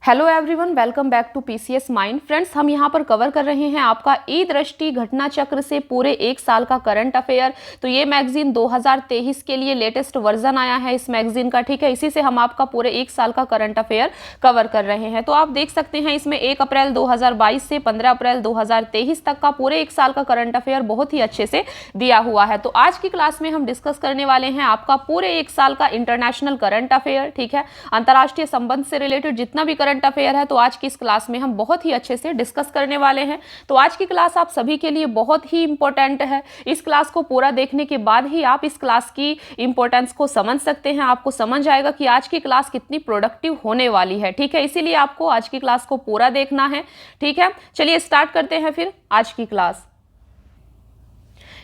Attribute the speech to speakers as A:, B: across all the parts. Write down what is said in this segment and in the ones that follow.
A: Hello everyone, welcome back to PCS mind. Friends, हम यहाँ पर कवर कर रहे हैं आपका ई दृष्टि घटना चक्र से पूरे एक साल का करंट अफेयर। तो ये मैगजीन 2023 के लिए लेटेस्ट वर्जन आया है इस मैगजीन का, ठीक है। इसी से हम आपका पूरे एक साल का करंट अफेयर कवर कर रहे हैं। तो आप देख सकते हैं इसमें 1 अप्रैल 2022 से 15 अप्रैल 2023 तक का पूरे एक साल का करंट अफेयर बहुत ही अच्छे से दिया हुआ है। तो आज की क्लास में हम डिस्कस करने वाले हैं आपका पूरे एक साल का इंटरनेशनल करंट अफेयर, ठीक है। अंतर्राष्ट्रीय संबंध से रिलेटेड जितना भी करंट अफेयर है, तो आज की इस क्लास में हम बहुत ही अच्छे से डिस्कस करने वाले हैं। तो आज की क्लास आप सभी के लिए बहुत ही इंपॉर्टेंट है। इस क्लास को पूरा देखने के बाद ही आप इस क्लास की इंपॉर्टेंस को समझ सकते हैं। आपको समझ आएगा कि आज की क्लास कितनी प्रोडक्टिव होने वाली है, ठीक है। इसीलिए आपको आज की क्लास को पूरा देखना है, ठीक है। चलिए स्टार्ट करते हैं फिर आज की क्लास।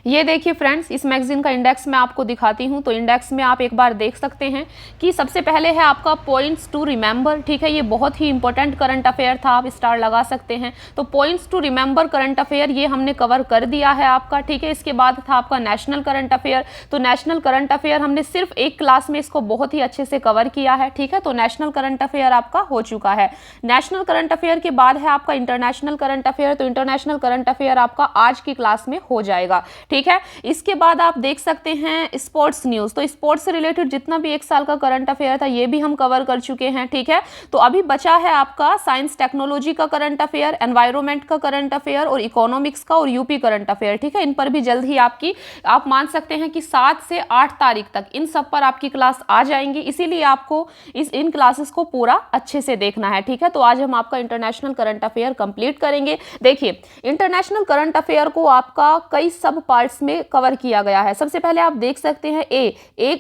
A: ये देखिए फ्रेंड्स, इस मैगजीन का इंडेक्स मैं आपको दिखाती हूँ। तो इंडेक्स में आप एक बार देख सकते हैं कि सबसे पहले है आपका पॉइंट्स टू रिमेंबर, ठीक है। ये बहुत ही इंपॉर्टेंट करंट अफेयर था, आप स्टार लगा सकते हैं। तो points to remember current affair ये हमने कवर कर दिया है आपका, ठीक है। इसके बाद था आपका नेशनल करंट अफेयर। तो नेशनल करंट अफेयर हमने सिर्फ एक क्लास में इसको बहुत ही अच्छे से कवर किया है, ठीक है। तो नेशनल करंट अफेयर आपका हो चुका है। नेशनल करंट अफेयर के बाद है आपका इंटरनेशनल करंट अफेयर। तो इंटरनेशनल करंट अफेयर आपका आज की क्लास में हो जाएगा, ठीक है। इसके बाद आप देख सकते हैं स्पोर्ट्स न्यूज। तो स्पोर्ट्स से रिलेटेड जितना भी एक साल का करंट अफेयर था ये भी हम कवर कर चुके हैं, ठीक है। तो अभी बचा है आपका साइंस टेक्नोलॉजी का करंट अफेयर, एनवायरमेंट का करंट अफेयर और इकोनॉमिक्स का और यूपी करंट अफेयर, ठीक है। इन पर भी जल्द ही आप मान सकते हैं कि 7 से 8 तारीख तक इन सब पर आपकी क्लास आ जाएंगी। इसीलिए आपको इन क्लासेस को पूरा अच्छे से देखना है, ठीक है। तो आज हम आपका इंटरनेशनल करंट अफेयर कंप्लीट करेंगे। देखिए, इंटरनेशनल करंट अफेयर को आपका कई सब पार्ट्स में कवर किया गया है। सबसे पहले आप देख सकते हैं ए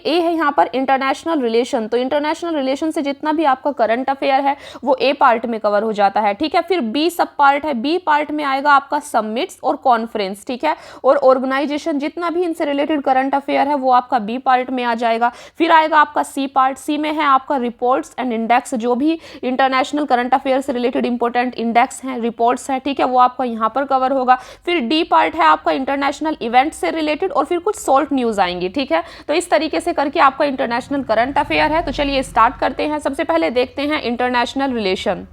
A: है यहाँ पर इंटरनेशनल रिलेशन। तो इंटरनेशनल रिलेशन से जितना भी आपका करंट अफेयर है वो ए पार्ट में कवर हो जाता है, ठीक है। फिर बी सब पार्ट है, बी पार्ट में आएगा आपका समिट्स और कॉन्फ्रेंस, ठीक है। और ऑर्गेनाइजेशन जितना भी इनसे रिलेटेड करंट अफेयर है वो आपका बी पार्ट में आ जाएगा। फिर आएगा आपका सी पार्ट। सी में है आपका रिपोर्ट्स एंड इंडेक्स, जो भी इंटरनेशनल करंट अफेयर से रिलेटेड इंपॉर्टेंट इंडेक्स हैं, रिपोर्ट्स हैं, ठीक है, वो आपका यहाँ पर कवर होगा। फिर डी पार्ट है आपका इंटरनेशनल इवेंट से रिलेटेड और फिर कुछ सॉल्ट न्यूज आएंगी, ठीक है। तो इस तरीके से करके आपका इंटरनेशनल करंट अफेयर है। तो चलिए स्टार्ट करते हैं। सबसे पहले देखते हैं इंटरनेशनल रिलेशन।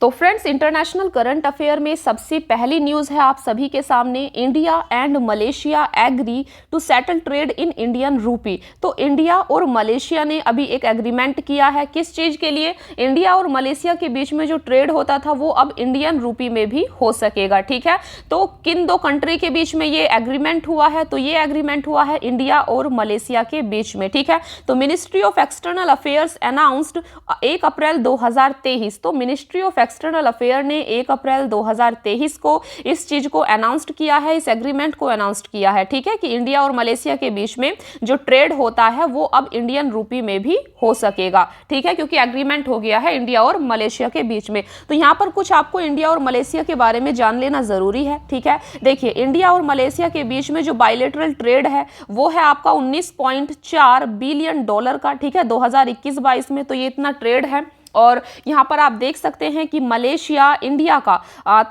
A: तो फ्रेंड्स, इंटरनेशनल करंट अफेयर में सबसे पहली न्यूज़ है आप सभी के सामने, India and Malaysia agree to settle trade in Indian rupee. तो इंडिया और मलेशिया ने अभी एक एग्रीमेंट किया है। किस चीज़ के लिए? इंडिया और मलेशिया के बीच में जो ट्रेड होता था वो अब इंडियन रूपी में भी हो सकेगा, ठीक है। तो किन दो कंट्री के बीच में ये एग्रीमेंट हुआ है? तो ये एग्रीमेंट हुआ है इंडिया और मलेशिया के बीच में, ठीक है। तो ministry of external affairs announced 1 अप्रैल 2023। तो मिनिस्ट्री ऑफ एक्सटर्नल अफेयर ने 1 अप्रैल 2023 को इस चीज को अनाउंस्ड किया है, इस एग्रीमेंट को अनाउंस्ड किया है, ठीक है, कि इंडिया और मलेशिया के बीच में जो ट्रेड होता है वो अब इंडियन रूपी में भी हो सकेगा, ठीक है, क्योंकि एग्रीमेंट हो गया है इंडिया और मलेशिया के बीच में। तो यहाँ पर कुछ आपको इंडिया और मलेशिया के बारे में जान लेना जरूरी है, ठीक है। देखिए, इंडिया और मलेशिया के बीच में जो बायलैटरल ट्रेड है वो है आपका 19.4 बिलियन डॉलर का, ठीक है, 2021-22 में। तो ये इतना ट्रेड है। और यहाँ पर आप देख सकते हैं कि मलेशिया इंडिया का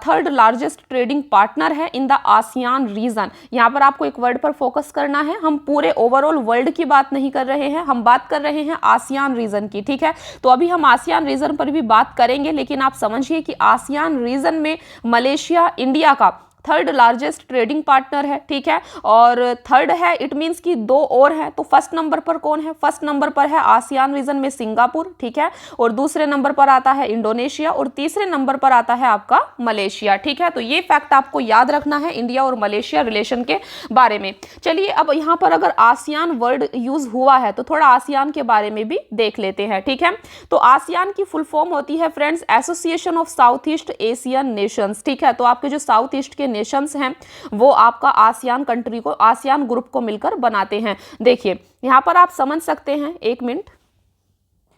A: 3rd लार्जेस्ट ट्रेडिंग पार्टनर है इन द आसियान रीजन। यहाँ पर आपको एक वर्ड पर फोकस करना है। हम पूरे ओवरऑल वर्ल्ड की बात नहीं कर रहे हैं, हम बात कर रहे हैं आसियान रीजन की, ठीक है। तो अभी हम आसियान रीजन पर भी बात करेंगे, लेकिन आप समझिए कि आसियान रीजन में मलेशिया इंडिया का 3rd लार्जेस्ट ट्रेडिंग पार्टनर है, ठीक है। और 3rd है, इट मीन्स कि 2 और हैं। तो फर्स्ट नंबर पर कौन है? फर्स्ट नंबर पर है आसियान रीजन में सिंगापुर, ठीक है। और दूसरे नंबर पर आता है इंडोनेशिया और तीसरे नंबर पर आता है आपका मलेशिया, ठीक है। तो ये फैक्ट आपको याद रखना है इंडिया और मलेशिया रिलेशन के बारे में। चलिए, अब यहाँ पर अगर आसियान वर्ड यूज हुआ है तो थोड़ा आसियान के बारे में भी देख लेते हैं, ठीक है। तो आसियान की फुल फॉर्म होती है friends association of south east Asian Nations, ठीक है। तो आपके जो साउथ ईस्ट के नेशंस हैं वो आपका आसियान कंट्री को, आसियान ग्रुप को मिलकर बनाते हैं। देखिए, यहां पर आप समझ सकते हैं, एक मिनट,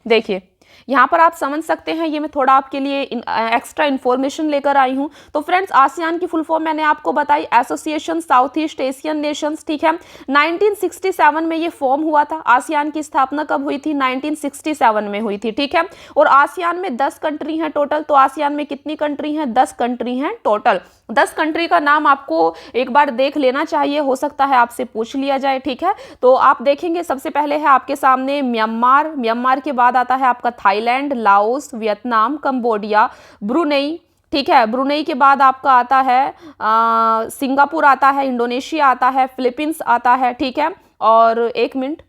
A: देखिए यहाँ पर आप समझ सकते हैं, ये मैं थोड़ा आपके लिए एक्स्ट्रा इन्फॉर्मेशन लेकर आई हूँ। तो फ्रेंड्स, आसियान की फुल फॉर्म मैंने आपको बताई, association south east Asian Nations, ठीक है। 1967 में ये फॉर्म हुआ था। आसियान की स्थापना कब हुई थी? 1967 में हुई थी, ठीक है। और आसियान में 10 कंट्री हैं टोटल। तो आसियान में कितनी कंट्री हैं? 10 कंट्री हैं टोटल। 10 कंट्री का नाम आपको एक बार देख लेना चाहिए, हो सकता है आपसे पूछ लिया जाए, ठीक है। तो आप देखेंगे, सबसे पहले है आपके सामने म्यांमार, म्यांमार के बाद आता है आपका Thailand, Laos, Vietnam, Cambodia, Brunei, ठीक है। ब्रुनेई के बाद आपका आता है सिंगापुर आता है, इंडोनेशिया आता है, फिलीपींस आता है, ठीक है। और एक मिनट,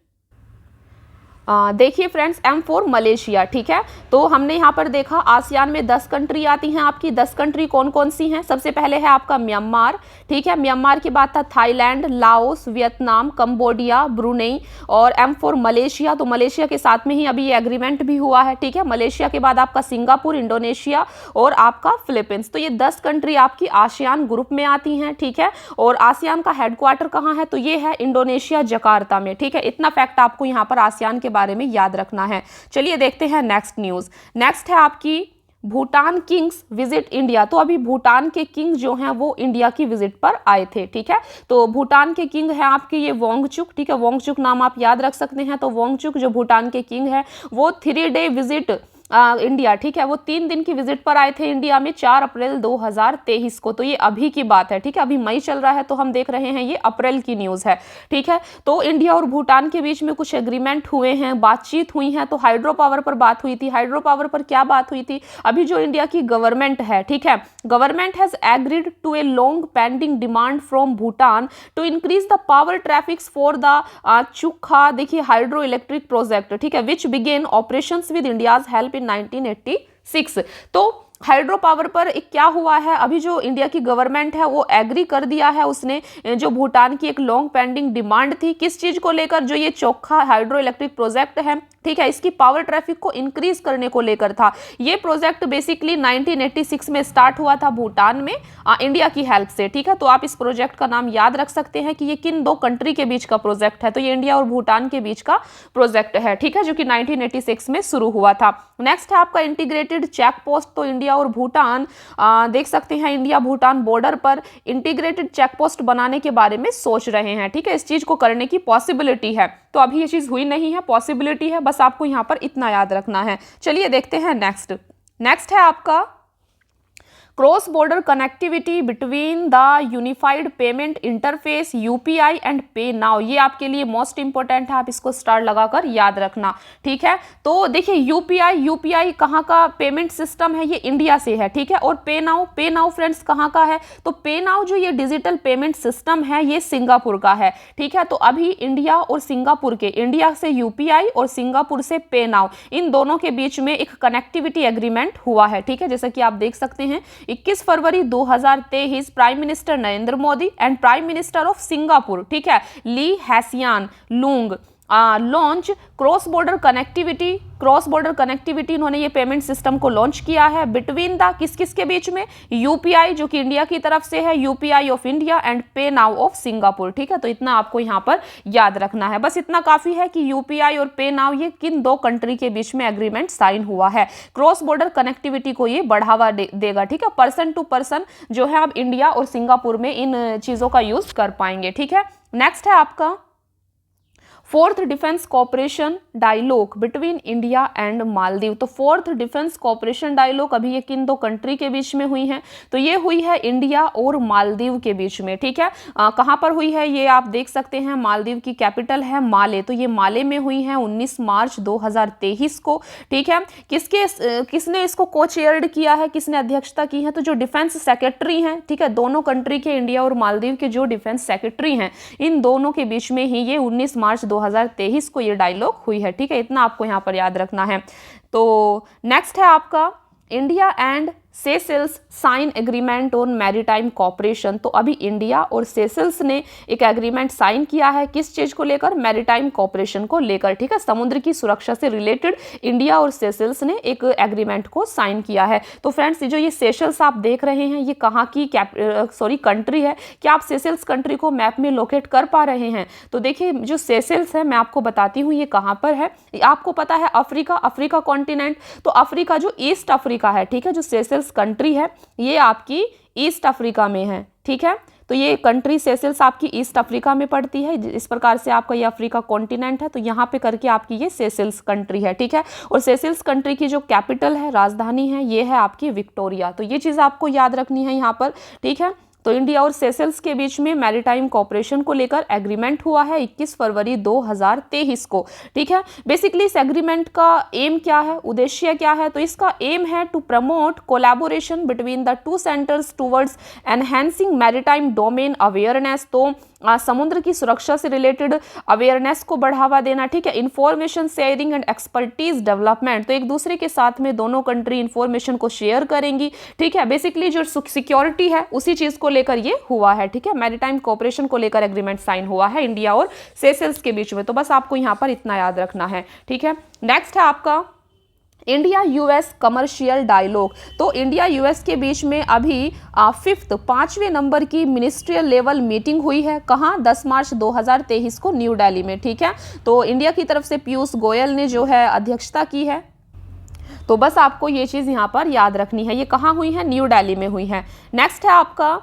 A: देखिए फ्रेंड्स, M4 मलेशिया, ठीक है। तो हमने यहाँ पर देखा आसियान में 10 कंट्री आती हैं आपकी। 10 कंट्री कौन कौन सी हैं? सबसे पहले है आपका म्यांमार, ठीक है। म्यांमार के बाद था Thailand, Laos, Vietnam, Cambodia, Brunei और M4 मलेशिया। तो मलेशिया के साथ में ही अभी ये एग्रीमेंट भी हुआ है, ठीक है। मलेशिया के बाद आपका सिंगापुर, इंडोनेशिया और आपका फिलीपींस। तो ये 10 कंट्री आपकी आसियान ग्रुप में आती हैं, ठीक है। और आसियान का हेडक्वार्टर कहाँ है? तो ये है इंडोनेशिया, जकार्ता में, ठीक है। इतना फैक्ट आपको यहाँ पर आसियान के बारे में याद रखना है। चलिए देखते हैं नेक्स्ट न्यूज। नेक्स्ट है आपकी भूटान किंग्स विजिट इंडिया। तो अभी भूटान के किंग जो हैं वो इंडिया की विजिट पर आए थे, ठीक है। तो भूटान के किंग हैं आपके ये वांगचुक, ठीक है। वांगचुक नाम आप याद रख सकते हैं। तो वांगचुक जो भूटान के किंग है वो 3 डे विजिट इंडिया, ठीक है। वो 3 दिन की विजिट पर आए थे इंडिया में 4 अप्रैल 2023 को। तो ये अभी की बात है, ठीक है। अभी मई चल रहा है तो हम देख रहे हैं ये अप्रैल की न्यूज़ है, ठीक है। तो इंडिया और भूटान के बीच में कुछ एग्रीमेंट हुए हैं, बातचीत हुई है। तो हाइड्रो पावर पर बात हुई थी। हाइड्रो पावर पर क्या बात हुई थी? अभी जो इंडिया की गवर्नमेंट है, ठीक है, government has agreed to a long pending demand from Bhutan to increase the power tariffs for the Chukha, देखिए, हाइड्रो इलेक्ट्रिक प्रोजेक्ट, ठीक है, which began operations with India's help 1986। तो हाइड्रो पावर पर एक क्या हुआ है, अभी जो इंडिया की गवर्नमेंट है वो एग्री कर दिया है उसने, जो भूटान की एक लॉन्ग पेंडिंग डिमांड थी, किस चीज को लेकर? जो ये चोखा हाइड्रो इलेक्ट्रिक प्रोजेक्ट है, ठीक है, इसकी पावर ट्रैफिक को इंक्रीज करने को लेकर था। ये प्रोजेक्ट बेसिकली 1986 में स्टार्ट हुआ था भूटान में इंडिया की हेल्प से, ठीक है। तो आप इस प्रोजेक्ट का नाम याद रख सकते हैं कि ये किन 2 कंट्री के बीच का प्रोजेक्ट है। तो ये इंडिया और भूटान के बीच का प्रोजेक्ट है, ठीक है, जो कि 1986 में शुरू हुआ था। नेक्स्ट है आपका इंटीग्रेटेड चेक पोस्ट। तो इंडिया और भूटान देख सकते हैं, इंडिया भूटान बॉर्डर पर इंटीग्रेटेड चेक पोस्ट बनाने के बारे में सोच रहे हैं, ठीक है। इस चीज को करने की पॉसिबिलिटी है। तो अभी ये चीज हुई नहीं है, पॉसिबिलिटी है, बस आपको यहाँ पर इतना याद रखना है। चलिए देखते हैं नेक्स्ट है आपका cross border connectivity between the unified payment interface UPI and पे नाउ। ये आपके लिए मोस्ट इंपोर्टेंट है, आप इसको स्टार लगाकर याद रखना, ठीक है। तो देखिए यूपीआई कहाँ का पेमेंट सिस्टम है? ये इंडिया से है, ठीक है। और पे नाउ फ्रेंड्स कहाँ का है? तो पे नाउ जो ये डिजिटल पेमेंट सिस्टम है ये सिंगापुर का है, ठीक है। तो अभी इंडिया और सिंगापुर के, इंडिया से यूपीआई और सिंगापुर से पे नाउ, इन दोनों के बीच में एक कनेक्टिविटी एग्रीमेंट हुआ है, ठीक है। जैसा कि आप देख सकते हैं 21 फरवरी 2023 prime minister Narendra Modi and prime minister of Singapore, ठीक है, ली हैसियान लुंग लॉन्च क्रॉस बॉर्डर कनेक्टिविटी इन्होंने ये पेमेंट सिस्टम को लॉन्च किया है बिटवीन द किस के बीच में? यूपीआई जो कि इंडिया की तरफ से है, यूपीआई ऑफ इंडिया एंड पे नाउ ऑफ सिंगापुर, ठीक है। तो इतना आपको यहाँ पर याद रखना है, बस इतना काफी है कि यूपीआई और पे नाउ ये किन 2 कंट्री के बीच में एग्रीमेंट साइन हुआ है। क्रॉस बॉर्डर कनेक्टिविटी को ये बढ़ावा देगा, ठीक है। पर्सन टू पर्सन जो है अब इंडिया और सिंगापुर में इन चीजों का यूज कर पाएंगे, ठीक है। नेक्स्ट है आपका 4th defence cooperation dialogue between India and Maldives. तो 4th डिफेंस कॉपरेशन डायलॉग अभी ये किन 2 कंट्री के बीच में हुई है? तो ये हुई है इंडिया और मालदीव के बीच में, ठीक है। कहाँ पर हुई है ये आप देख सकते हैं, मालदीव की कैपिटल है माले। तो ये माले में हुई है 19 मार्च 2023 को, ठीक है। किसने इसको को चेयर्ड किया है, किसने अध्यक्षता की है? तो जो डिफेंस सेक्रेटरी हैं, ठीक है, दोनों कंट्री के, इंडिया और मालदीव के जो डिफेंस सेक्रेटरी हैं, इन दोनों के बीच में ही ये 19 मार्च 2023 को ये डायलॉग हुई है, ठीक है। इतना आपको यहाँ पर याद रखना है। तो नेक्स्ट है आपका India and Seychelles sign agreement on maritime cooperation. तो अभी इंडिया और सेशेल्स ने एक एग्रीमेंट साइन किया है, किस चीज को लेकर? मैरीटाइम कॉपरेशन को लेकर, ठीक है। समुद्र की सुरक्षा से रिलेटेड इंडिया और सेशेल्स ने एक एग्रीमेंट को साइन किया है। तो फ्रेंड्स जो ये सेशेल्स आप देख रहे हैं ये कहाँ की कंट्री है? क्या आप सेशेल्स कंट्री को मैप में लोकेट कर पा रहे हैं? तो देखिए जो सेशेल्स है मैं आपको बताती हूँ ये कहाँ पर है। आपको पता है अफ्रीका कॉन्टिनेंट, तो अफ्रीका जो ईस्ट अफ्रीका है, ठीक है, जो सेशेल्स कंट्री है ये आपकी ईस्ट अफ्रीका में है, ठीक है। तो ये कंट्री सेशेल्स आपकी ईस्ट अफ्रीका में पड़ती है। इस प्रकार से आपका ये अफ्रीका कॉन्टिनेंट है, तो यहाँ पे करके आपकी ये सेशेल्स कंट्री है, ठीक है। और सेशेल्स कंट्री की जो कैपिटल है, राजधानी है, ये है आपकी विक्टोरिया। तो ये चीज़ आपको याद रखनी है यहाँ पर, ठीक है। तो इंडिया और सेशल्स के बीच में मैरीटाइम कोऑपरेशन को लेकर एग्रीमेंट हुआ है 21 फरवरी 2023 को। ठीक है, बेसिकली इस एग्रीमेंट का एम क्या है, उद्देश्य क्या है, तो इसका एम है to promote collaboration between the two centres towards enhancing maritime domain awareness. तो समुद्र की सुरक्षा से रिलेटेड अवेयरनेस को बढ़ावा देना। ठीक है, information sharing and expertise development, तो एक दूसरे के साथ में दोनों कंट्री इंफॉर्मेशन को शेयर करेंगी। ठीक है, बेसिकली जो सिक्योरिटी है उसी चीज को लेकर ये हुआ है। ठीक है, मैरीटाइम कोऑपरेशन को लेकर एग्रीमेंट साइन हुआ है इंडिया और सेशल्स के बीच में। तो बस आपको यहाँ पर इतना याद रखना है। ठीक है, नेक्स्ट है आपका इंडिया यूएस कमर्शियल डायलॉग। तो इंडिया यूएस के बीच में अभी 5वें नंबर की मिनिस्ट्रियल लेवल मीटिंग हुई है। कहाँ? 10 मार्च 2023 को न्यू दिल्ली में। ठीक है, तो इंडिया की तरफ से पीयूष गोयल ने जो है अध्यक्षता की है। तो बस आपको ये चीज़ यहाँ पर याद रखनी है। ये कहाँ हुई है? न्यू दिल्ली में हुई है। नेक्स्ट है आपका,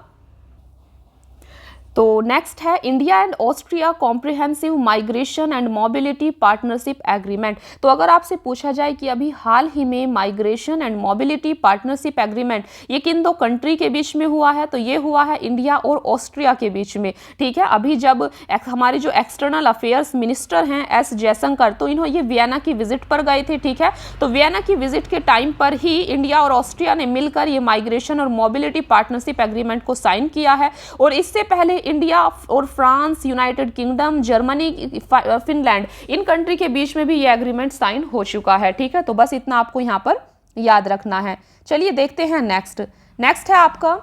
A: तो नेक्स्ट है India and Austria comprehensive migration and mobility partnership agreement. तो अगर आपसे पूछा जाए कि अभी हाल ही में migration and mobility partnership agreement ये किन दो कंट्री के बीच में हुआ है, तो ये हुआ है इंडिया और ऑस्ट्रिया के बीच में। ठीक है, अभी जब हमारे जो एक्सटर्नल अफेयर्स मिनिस्टर हैं एस जयशंकर, तो इन्होंने ये वियना की विजिट पर गए थे। ठीक है, तो वियना की विजिट के टाइम पर ही इंडिया और ऑस्ट्रिया ने मिलकर ये माइग्रेशन और मोबिलिटी पार्टनरशिप एग्रीमेंट को साइन किया है। और इससे पहले इंडिया और France, United kingdom, Germany, Finland, in country के बीच में भी ये एग्रीमेंट साइन हो चुका है। ठीक है, तो बस इतना आपको यहाँ पर याद रखना है। चलिए देखते हैं नेक्स्ट है आपका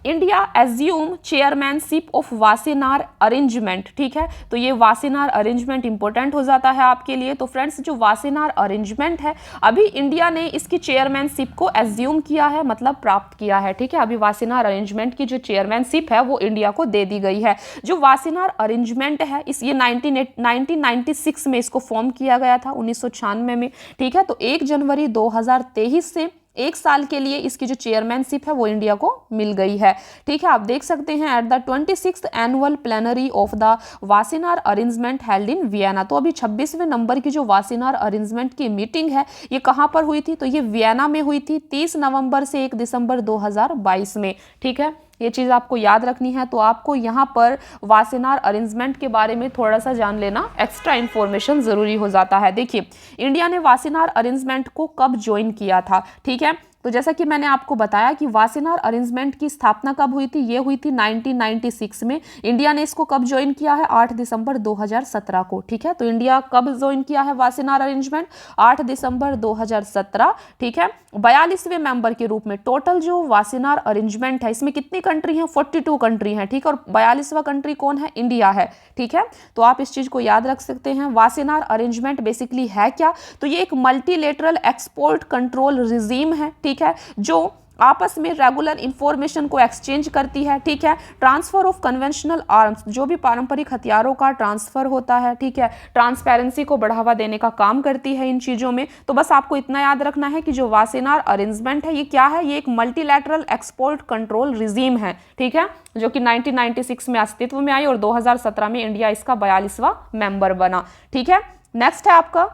A: India assume chairmanship of Wassenaar arrangement. ठीक है, तो ये वासेनार अरेंजमेंट इंपॉर्टेंट हो जाता है आपके लिए। तो फ्रेंड्स, जो वासेनार अरेंजमेंट है अभी इंडिया ने इसकी चेयरमैनशिप को एज्यूम किया है, मतलब प्राप्त किया है। ठीक है, अभी वासेनार अरेंजमेंट की जो चेयरमैनशिप है वो इंडिया को दे दी गई है। जो वासेनार अरेंजमेंट है ये 1996 में इसको फॉर्म किया गया था, 1996 में। ठीक है, तो 1 जनवरी 2023 से 1 साल के लिए इसकी जो चेयरमैनशिप है वो इंडिया को मिल गई है। ठीक है, आप देख सकते हैं at the 26th annual plenary of the Wassenaar arrangement held in Vienna. तो अभी 26वें नंबर की जो वासेनार अरेंजमेंट की मीटिंग है ये कहाँ पर हुई थी, तो ये वियना में हुई थी 30 नवंबर से 1 दिसंबर 2022 में। ठीक है, ये चीज़ आपको याद रखनी है। तो आपको यहाँ पर वासेनार अरेंजमेंट के बारे में थोड़ा सा जान लेना, एक्स्ट्रा इन्फॉर्मेशन ज़रूरी हो जाता है। देखिए, इंडिया ने वासेनार अरेंजमेंट को कब ज्वाइन किया था। ठीक है, तो जैसा कि मैंने आपको बताया कि वासेनार अरेंजमेंट की स्थापना कब हुई थी, ये हुई थी 1996 में। इंडिया ने इसको कब ज्वाइन किया है? 8 दिसंबर 2017 को। ठीक है, तो इंडिया कब ज्वाइन किया है वासेनार अरेंजमेंट? 8 दिसंबर 2017। ठीक है, 42वें मेंबर के रूप में। टोटल जो वासेनार अरेंजमेंट है इसमें कितनी कंट्री हैं? 42 कंट्री हैं। ठीक है, और 42वां कंट्री कौन है? इंडिया है। ठीक है, तो आप इस चीज को याद रख सकते हैं। वासेनार अरेंजमेंट बेसिकली है क्या, तो ये एक मल्टीलेटरल एक्सपोर्ट कंट्रोल रिजीम है। ठीक है, जो आपस में रेगुलर इंफॉर्मेशन को एक्सचेंज करती है। ठीक है, ट्रांसफर ऑफ कन्वेंशनल आर्म्स, जो भी पारंपरिक हथियारों का ट्रांसफर होता है। ठीक है, ट्रांसपेरेंसी को बढ़ावा देने का काम करती है इन चीज़ों में। तो बस आपको इतना याद रखना है कि जो वासेनार अरेंजमेंट है ये क्या है, ये एक मल्टीलैटरल एक्सपोर्ट कंट्रोल रिजीम है। ठीक है, जो कि 1996 में अस्तित्व में आई और 2017 में इंडिया इसका 42वां मेंबर बना। ठीक है, नेक्स्ट है आपका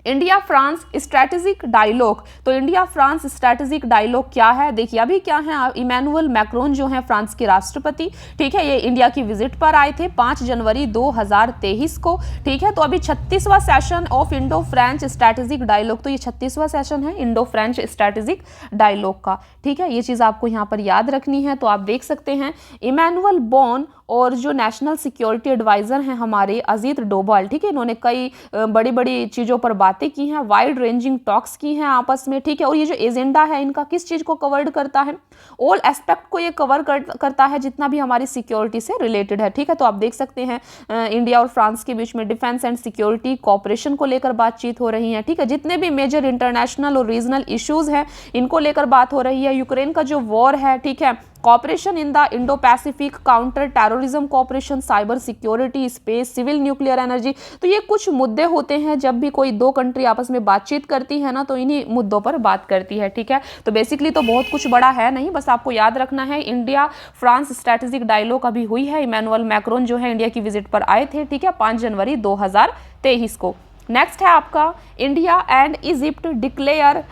A: इंडिया फ्रांस स्ट्रैटेजिक डायलॉग। तो इंडिया फ्रांस स्ट्रैटेजिक डायलॉग क्या है? देखिए, अभी क्या है, इमैनुअल मैक्रोन जो है फ्रांस के राष्ट्रपति, ठीक है, ये इंडिया की विजिट पर आए थे 5 जनवरी 2023 को। ठीक है, तो अभी 36वां session of Indo French strategic dialogue, तो ये 36वां सेशन है इंडो फ्रेंच स्ट्रैटेजिक डायलॉग का। ठीक है, ये चीज़ आपको यहाँ पर याद रखनी है। तो आप देख सकते हैं इमैनुअल बॉन और जो नेशनल सिक्योरिटी एडवाइजर हैं हमारे अजीत डोभाल, ठीक है, इन्होंने कई बड़ी बड़ी चीज़ों पर बातें की हैं, वाइड रेंजिंग टॉक्स की हैं आपस में। ठीक है, और ये जो एजेंडा है इनका किस चीज़ को कवर्ड करता है? ऑल एस्पेक्ट को ये कवर करता है जितना भी हमारी सिक्योरिटी से रिलेटेड है। ठीक है, तो आप देख सकते हैं इंडिया और फ्रांस के बीच में डिफेंस एंड सिक्योरिटी कॉपरेशन को लेकर बातचीत हो रही है। ठीक है, जितने भी मेजर इंटरनेशनल और रीजनल इश्यूज हैं इनको लेकर बात हो रही है। यूक्रेन का जो वॉर है, ठीक है, cooperation in the Indo Pacific, counter terrorism cooperation, cyber security, space, civil nuclear energy, तो ये कुछ मुद्दे होते हैं जब भी कोई दो कंट्री आपस में बातचीत करती है ना, तो इन्हीं मुद्दों पर बात करती है। ठीक है, तो बेसिकली तो बहुत कुछ बड़ा है नहीं, बस आपको याद रखना है इंडिया फ्रांस स्ट्रैटेजिक डायलॉग अभी हुई है। इमैनुअल मैक्रोन जो है इंडिया की विजिट पर आए थे। ठीक है, 5 जनवरी 2023 को। नेक्स्ट है आपका India and Egypt declare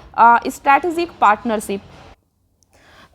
A: strategic partnership.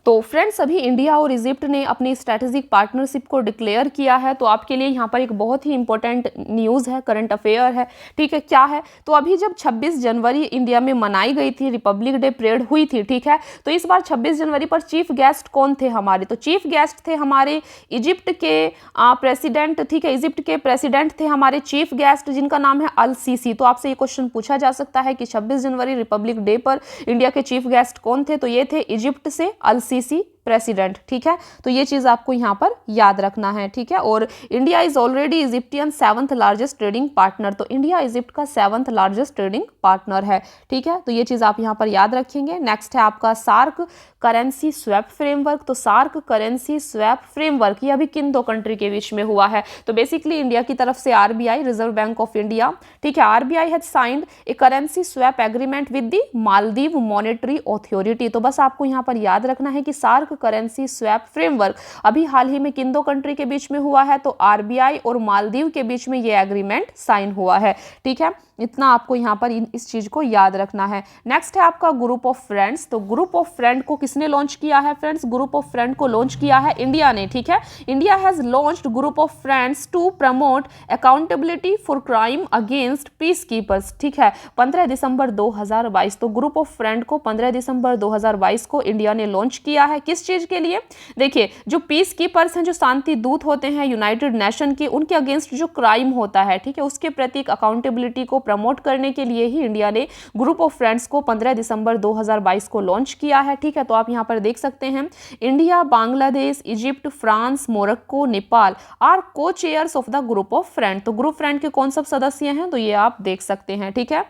A: तो फ्रेंड्स अभी इंडिया और इजिप्ट ने अपनी स्ट्रैटेजिक पार्टनरशिप को डिक्लेयर किया है। तो आपके लिए यहाँ पर एक बहुत ही इंपॉर्टेंट न्यूज़ है, करंट अफेयर है, ठीक है। क्या है, तो अभी जब 26 जनवरी इंडिया में मनाई गई थी, रिपब्लिक डे परेड हुई थी, ठीक है। तो इस बार 26 जनवरी पर चीफ गेस्ट कौन थे हमारे, तो चीफ गेस्ट थे हमारे इजिप्ट के प्रेसिडेंट, ठीक है। इजिप्ट के प्रेसिडेंट थे हमारे चीफ गेस्ट, जिनका नाम है अल सीसी। तो आपसे ये क्वेश्चन पूछा जा सकता है कि 26 जनवरी रिपब्लिक डे पर इंडिया के चीफ गेस्ट कौन थे, तो ये थे इजिप्ट से अल सीसी प्रेसिडेंट, ठीक है। तो ये चीज आपको यहाँ पर याद रखना है, ठीक है। और India is already Egyptian 7th largest trading partner, तो इंडिया इजिप्ट का 7th लार्जेस्ट ट्रेडिंग पार्टनर है, ठीक है। तो ये चीज आप यहाँ पर याद रखेंगे। नेक्स्ट है आपका सार्क करेंसी स्वैप फ्रेमवर्क। तो सार्क करेंसी स्वैप फ्रेमवर्क ये अभी किन 2 कंट्री के बीच में हुआ है, तो बेसिकली इंडिया की तरफ से RBI, reserve bank of India, ठीक है, RBI has signed A currency swap agreement with the Maldives monetary authority. तो बस आपको यहाँ पर याद रखना है कि सार्क करेंसी स्वैप फ्रेमवर्क अभी हाल ही में किन 2 कंट्री के बीच में हुआ है, तो आरबीआई और मालदीव के बीच में ये एग्रीमेंट साइन हुआ है, ठीक है। इतना आपको यहाँ पर इस चीज को याद रखना है। नेक्स्ट है आपका ग्रुप ऑफ फ्रेंड्स। तो ग्रुप ऑफ फ्रेंड को किसने लॉन्च किया है फ्रेंड्स, ग्रुप ऑफ फ्रेंड को लॉन्च किया है इंडिया ने, ठीक है। India has launched group of friends to promote accountability for crime against peacekeepers, ठीक है, 15 दिसंबर 2022। तो ग्रुप ऑफ फ्रेंड को 15 दिसंबर 2022 को इंडिया ने लॉन्च किया है। किस चीज के लिए, देखिए जो पीस कीपर्स हैं, जो शांति दूत होते हैं यूनाइटेड नेशन के, उनके अगेंस्ट जो क्राइम होता है, ठीक है, उसके प्रति अकाउंटेबिलिटी को प्रमोट करने के लिए ही इंडिया ने ग्रुप ऑफ फ्रेंड्स को 15 दिसंबर 2022 को लॉन्च किया है, ठीक है। तो आप यहां पर देख सकते हैं India, Bangladesh, Egypt, France, Morocco, Nepal are co chairs of the group of friend. तो ग्रुप फ्रेंड के कौन सब सदस्य हैं, तो ये आप देख सकते हैं, ठीक है।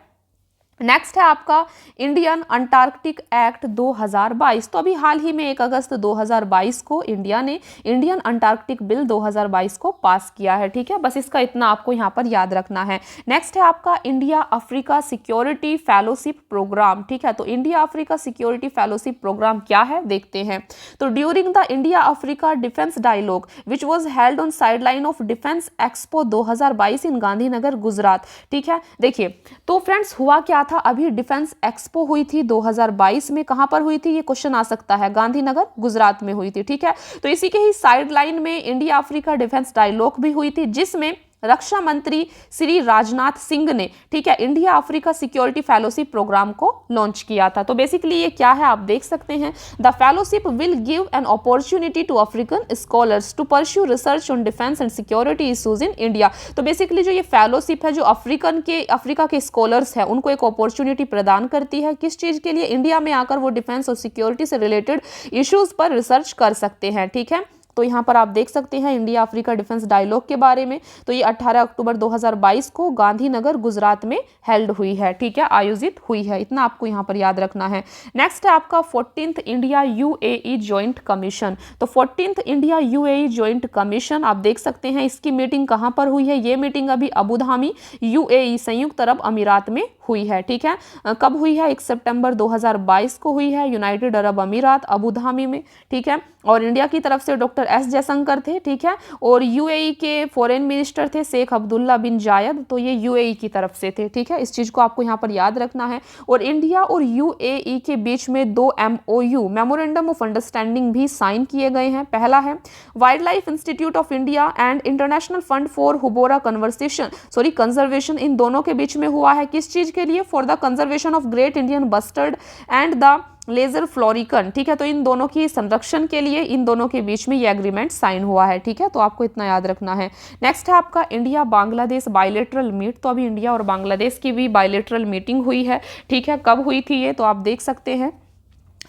A: नेक्स्ट है आपका इंडियन अंटार्कटिक एक्ट 2022। तो अभी हाल ही में 1 अगस्त 2022 को इंडिया ने इंडियन अंटार्कटिक बिल 2022 को पास किया है, ठीक है। बस इसका इतना आपको यहाँ पर याद रखना है। नेक्स्ट है आपका India Africa security fellowship programme, ठीक है। तो India Africa security fellowship programme क्या है, देखते हैं। तो during the India Africa defence dialogue which was held on sideline of defence expo 2022 in Gandhinagar Gujarat, ठीक है। देखिए तो फ्रेंड्स हुआ क्या था, अभी डिफेंस एक्सपो हुई थी 2022 में, कहां पर हुई थी, ये क्वेश्चन आ सकता है, गांधीनगर गुजरात में हुई थी, ठीक है। तो इसी के ही साइड लाइन में इंडिया अफ्रीका डिफेंस डायलॉग भी हुई थी, जिसमें रक्षा मंत्री श्री राजनाथ सिंह ने, ठीक है, India Africa security fellowship programme को लॉन्च किया था। तो बेसिकली ये क्या है, आप देख सकते हैं, the fellowship will give an opportunity to African scholars to pursue research on defence and security issues in India. तो बेसिकली जो ये फेलोशिप है, जो अफ्रीका के स्कॉलर्स है, उनको एक अपॉर्चुनिटी प्रदान करती है, किस चीज के लिए, इंडिया में आकर वो डिफेंस और सिक्योरिटी से रिलेटेड इश्यूज पर रिसर्च कर सकते हैं, ठीक है। तो यहाँ पर आप देख सकते हैं इंडिया अफ्रीका डिफेंस डायलॉग के बारे में। तो ये 18 अक्टूबर 2022 को गांधीनगर गुजरात में हेल्ड हुई है, ठीक है, आयोजित हुई है। इतना आपको यहाँ पर याद रखना है। नेक्स्ट है आपका 14th India UAE joint commission. तो 14th India UAE joint commission आप देख सकते हैं, इसकी मीटिंग कहाँ पर हुई है, ये मीटिंग अभी अबू धाबी यूएई संयुक्त अरब अमीरात में हुई है, ठीक है। कब हुई है, 1 सितंबर 2022 को हुई है, यूनाइटेड अरब अमीरात अबू धाबी में, ठीक है। और इंडिया की तरफ से डॉक्टर एस जयशंकर थे, ठीक है, और यूएई के फॉरेन मिनिस्टर थे शेख अब्दुल्ला बिन जायद, तो ये यूएई की तरफ से थे, ठीक है। इस चीज को आपको यहाँ पर याद रखना है। और इंडिया और यूएई के बीच में 2 MOU मेमोरेंडम ऑफ अंडरस्टैंडिंग भी साइन किए गए हैं। पहला है wild life institute of India and international fund for houbara conservation, इन दोनों के बीच में हुआ है, किस चीज के लिए, for the conservation of great Indian bustard and the lesser florican, ठीक है। तो इन दोनों की संरक्षण के लिए इन दोनों के बीच में ये एग्रीमेंट साइन हुआ है, ठीक है। तो आपको इतना याद रखना है। नेक्स्ट है आपका इंडिया बांग्लादेश बायलेटरल मीट। तो अभी इंडिया और बांग्लादेश की भी बायलेटरल मीटिंग हुई है, ठीक है। कब हुई थी ये, तो आप देख सकते हैं,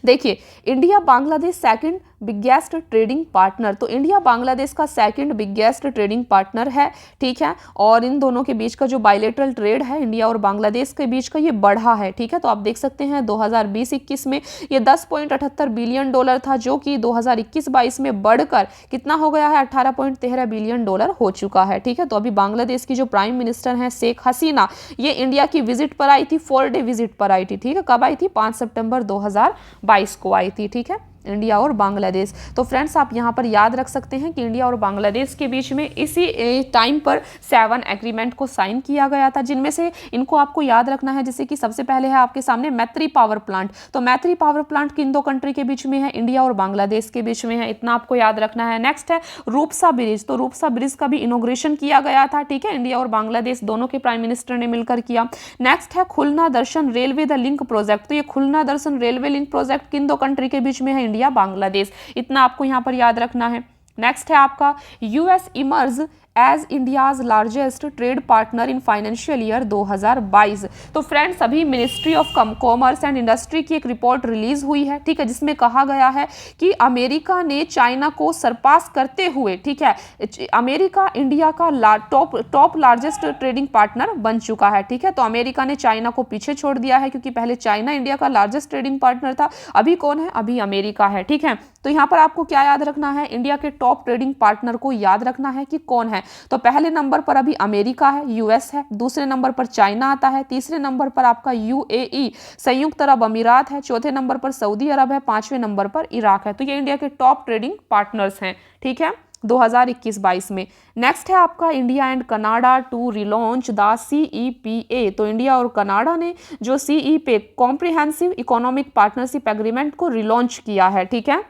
A: देखिए India Bangladesh second biggest trading partner. तो इंडिया बांग्लादेश का सेकंड बिगेस्ट ट्रेडिंग पार्टनर है, ठीक है। और इन दोनों के बीच का जो बायलेटरल ट्रेड है इंडिया और बांग्लादेश के बीच का, ये बढ़ा है, ठीक है। तो आप देख सकते हैं 2020-21 में ये $10.78 बिलियन था, जो कि 2021-22 में बढ़कर कितना हो गया है, $18.13 बिलियन हो चुका है, ठीक है। तो अभी बांग्लादेश की जो प्राइम मिनिस्टर हैं शेख हसीना, ये इंडिया की विजिट पर आई थी, 4 डे विजिट पर आई थी, ठीक है। कब आई थी, 5 सितंबर 2022 को आई थी, ठीक है। इंडिया और बांग्लादेश। तो फ्रेंड्स आप यहाँ पर याद रख सकते हैं कि इंडिया और बांग्लादेश के बीच में इसी टाइम पर 7 एग्रीमेंट को साइन किया गया था, जिनमें से इनको आपको याद रखना है। जैसे कि सबसे पहले है आपके सामने मैत्री पावर प्लांट। तो मैत्री पावर प्लांट किन दो कंट्री के बीच में है? इंडिया और बांग्लादेश के बीच में है, इतना आपको याद रखना है। नेक्स्ट है रूपसा ब्रिज। तो रूपसा ब्रिज का भी इनॉग्रेशन किया गया था, ठीक है, इंडिया और बांग्लादेश दोनों के प्राइम मिनिस्टर ने मिलकर किया। नेक्स्ट है खुलना दर्शन रेलवे द लिंक प्रोजेक्ट। तो ये खुलना दर्शन रेलवे लिंक प्रोजेक्ट किन दो कंट्री के बीच में है? इंडिया बांग्लादेश, इतना आपको यहाँ पर याद रखना है। नेक्स्ट है आपका US emerge as India's largest trade partner in financial year 2022। तो फ्रेंड्स अभी ministry of commerce and industry की एक रिपोर्ट रिलीज हुई है, ठीक है, जिसमें कहा गया है कि अमेरिका ने चाइना को सरपास करते हुए, ठीक है, अमेरिका इंडिया का टॉप लार्जेस्ट ट्रेडिंग पार्टनर बन चुका है, ठीक है। तो अमेरिका ने चाइना को पीछे छोड़ दिया है, क्योंकि पहले चाइना इंडिया का लार्जेस्ट ट्रेडिंग पार्टनर था, अभी कौन है? अभी अमेरिका है, ठीक है। तो यहाँ पर आपको क्या याद रखना है? इंडिया के टॉप ट्रेडिंग पार्टनर को याद रखना है कि कौन है। तो पहले नंबर पर अभी अमेरिका है, यूएस है, दूसरे नंबर पर चाइना आता है, तीसरे नंबर पर आपका यूएई संयुक्त अरब अमीरात है, चौथे नंबर पर सऊदी अरब है, पांचवें नंबर पर इराक है। तो ये इंडिया के टॉप ट्रेडिंग पार्टनर्स हैं, ठीक है, 2021-22 में। नेक्स्ट है आपका India and Canada to relaunch the CEPA। तो इंडिया और कनाडा ने जो CEPA comprehensive economic partnership agreement को रिलॉन्च किया है, ठीक है।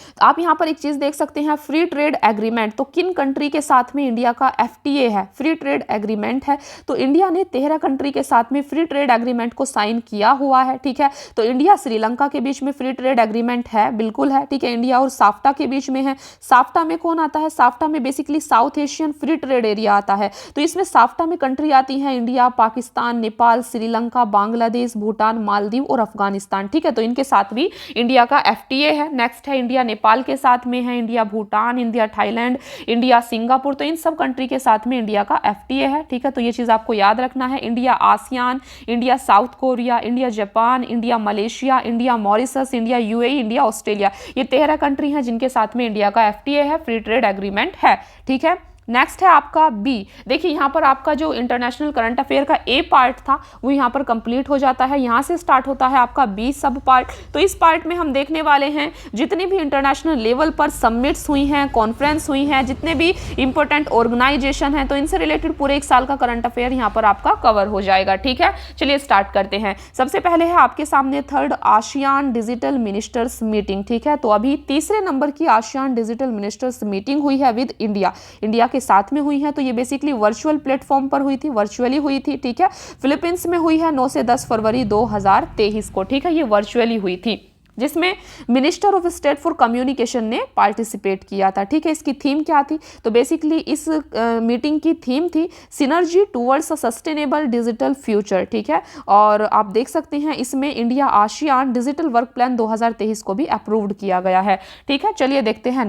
A: तो आप यहाँ पर एक चीज देख सकते हैं, फ्री ट्रेड एग्रीमेंट। तो किन कंट्री के साथ में इंडिया का FTA है? फ्री ट्रेड एग्रीमेंट है। तो इंडिया ने 13 कंट्री के साथ में फ्री ट्रेड एग्रीमेंट को साइन किया हुआ है, ठीक है। तो इंडिया श्रीलंका के बीच में फ्री ट्रेड एग्रीमेंट है, बिल्कुल है, ठीक है। इंडिया और साफ्टा के बीच में है। साफ्टा में कौन आता है? साफ्टा में basically south Asian free trade area आता है। तो इसमें साफ्टा में कंट्री आती है इंडिया, पाकिस्तान, नेपाल, श्रीलंका, बांग्लादेश, भूटान, मालदीव और अफगानिस्तान, ठीक है। तो इनके साथ भी इंडिया का FTA है। नेक्स्ट है इंडिया नेपाल के साथ में है, India Bhutan, India Thailand, India Singapore. तो इन सब कंट्री के साथ में इंडिया का FTA है, ठीक है। तो ये चीज आपको याद रखना है। India ASEAN, India south Korea, India Japan, India Malaysia, India Mauritius, India UAE, India Australia, ये 13 कंट्री हैं जिनके साथ में इंडिया का FTA है, फ्री ट्रेड एग्रीमेंट है, ठीक है। नेक्स्ट है आपका B। देखिए यहाँ पर आपका जो इंटरनेशनल करंट अफेयर का A पार्ट था वो यहाँ पर कंप्लीट हो जाता है। यहाँ से स्टार्ट होता है आपका B सब पार्ट। तो इस पार्ट में हम देखने वाले हैं जितनी भी इंटरनेशनल लेवल पर समिट्स हुई हैं, कॉन्फ्रेंस हुई हैं, जितने भी इंपॉर्टेंट ऑर्गेनाइजेशन हैं, तो इनसे रिलेटेड पूरे एक साल का करंट अफेयर यहाँ पर आपका कवर हो जाएगा, ठीक है। चलिए स्टार्ट करते हैं। सबसे पहले है आपके सामने 3rd ASEAN digital ministers meeting, ठीक है। तो अभी तीसरे नंबर की आसियान डिजिटल मिनिस्टर्स मीटिंग हुई है विद इंडिया के साथ में हुई है। तो ये बेसिकली वर्चुअल प्लेटफॉर्म पर हुई थी, वर्चुअली हुई थी, ठीक है। फिलीपींस में हुई है 9 से 10 फरवरी 2023 को, ठीक है। ये वर्चुअली हुई थी, जिसमें minister of state for communication ने पार्टिसिपेट किया था, ठीक है। इसकी थीम क्या थी? तो बेसिकली इस मीटिंग की थीम थी synergy towards a sustainable digital future, ठीक है। और आप देख सकते हैं इसमें India ASEAN digital work plan 2023 को भी अप्रूव्ड किया गया है, ठीक है। चलिए देखते हैं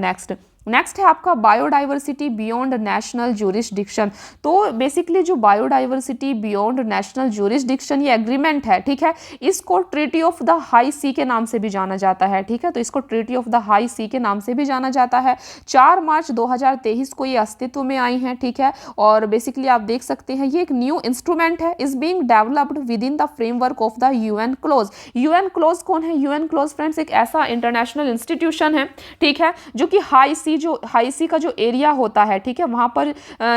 A: नेक्स्ट है आपका बायोडाइवर्सिटी बियॉन्ड नेशनल ज्यूरिसडिक्शन। तो बेसिकली जो बायोडाइवर्सिटी बियॉन्ड नेशनल ज्यूरिसडिक्शन ये एग्रीमेंट है, ठीक है, इसको ट्रीटी ऑफ द हाई सी के नाम से भी जाना जाता है, ठीक है। तो इसको ट्रीटी ऑफ द हाई सी के नाम से भी जाना जाता है। 4 मार्च 2023 को ये अस्तित्व में आई है, ठीक है। और बेसिकली आप देख सकते हैं ये एक न्यू इंस्ट्रूमेंट है, is being developed with in the framework of the UN close. UN close कौन है? UN क्लोज फ्रेंड्स एक ऐसा इंटरनेशनल इंस्टीट्यूशन है, ठीक है, जो कि हाई सी का जो एरिया होता है, ठीक है, वहां पर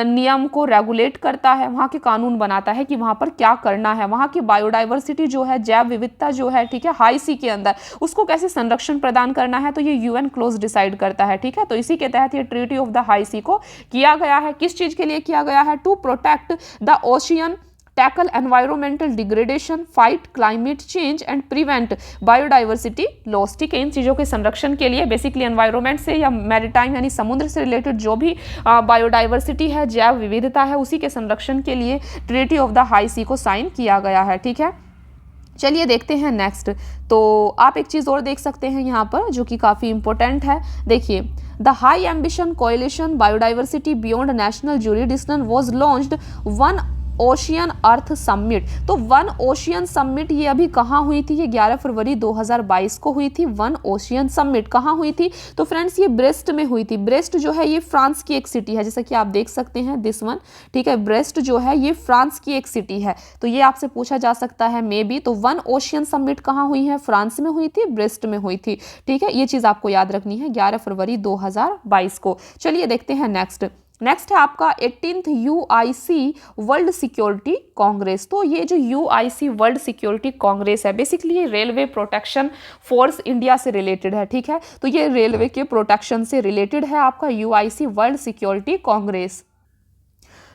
A: नियम को रेगुलेट करता है, वहां के कानून बनाता है कि वहां पर क्या करना है, वहां की बायोडाइवर्सिटी जो है, जैव विविधता जो है, ठीक है, हाई सी के अंदर उसको कैसे संरक्षण प्रदान करना है, तो ये UN क्लोज डिसाइड करता है, ठीक है। तो इसी के तहत ये ट्रीटी ऑफ द हाई सी को किया गया है। किस चीज के लिए किया गया है? To protect the ocean, tackle environmental degradation, fight climate change and prevent biodiversity loss, ठीक है। इन चीज़ों के संरक्षण के लिए बेसिकली एनवायरमेंट से या मैरीटाइम यानी समुद्र से रिलेटेड जो भी बायोडाइवर्सिटी है, जैव विविधता है, उसी के संरक्षण के लिए ट्रीटी ऑफ द हाई सी को साइन किया गया है, ठीक है। चलिए देखते हैं नेक्स्ट। तो आप एक चीज़ और देख सकते हैं यहाँ पर जो कि काफ़ी इंपॉर्टेंट है। देखिए, the high ambition coalition biodiversity beyond national jurisdiction was launched 1 ocean earth summit. तो वन ओशियन समिट ये अभी कहाँ हुई थी? ये 11 फरवरी 2022 को हुई थी। वन ओशियन समिट कहाँ हुई थी? तो फ्रेंड्स ये ब्रेस्ट में हुई थी। ब्रेस्ट जो है ये फ्रांस की एक सिटी है, जैसा कि आप देख सकते हैं दिस वन, ठीक है। ब्रेस्ट जो है ये फ्रांस की एक सिटी है, तो ये आपसे पूछा जा सकता है मे बी। तो वन ओशियन समिट कहाँ हुई है? फ्रांस में हुई थी, ब्रेस्ट में हुई थी, ठीक है। ये चीज आपको याद रखनी है 11 फरवरी 2022 को। चलिए देखते हैं नेक्स्ट है आपका 18th UIC world security Congress. तो ये जो यूआईसी वर्ल्ड सिक्योरिटी कांग्रेस है बेसिकली ये रेलवे प्रोटेक्शन फोर्स इंडिया से रिलेटेड है, ठीक है। तो ये रेलवे के प्रोटेक्शन से रिलेटेड है आपका यूआईसी वर्ल्ड सिक्योरिटी कांग्रेस।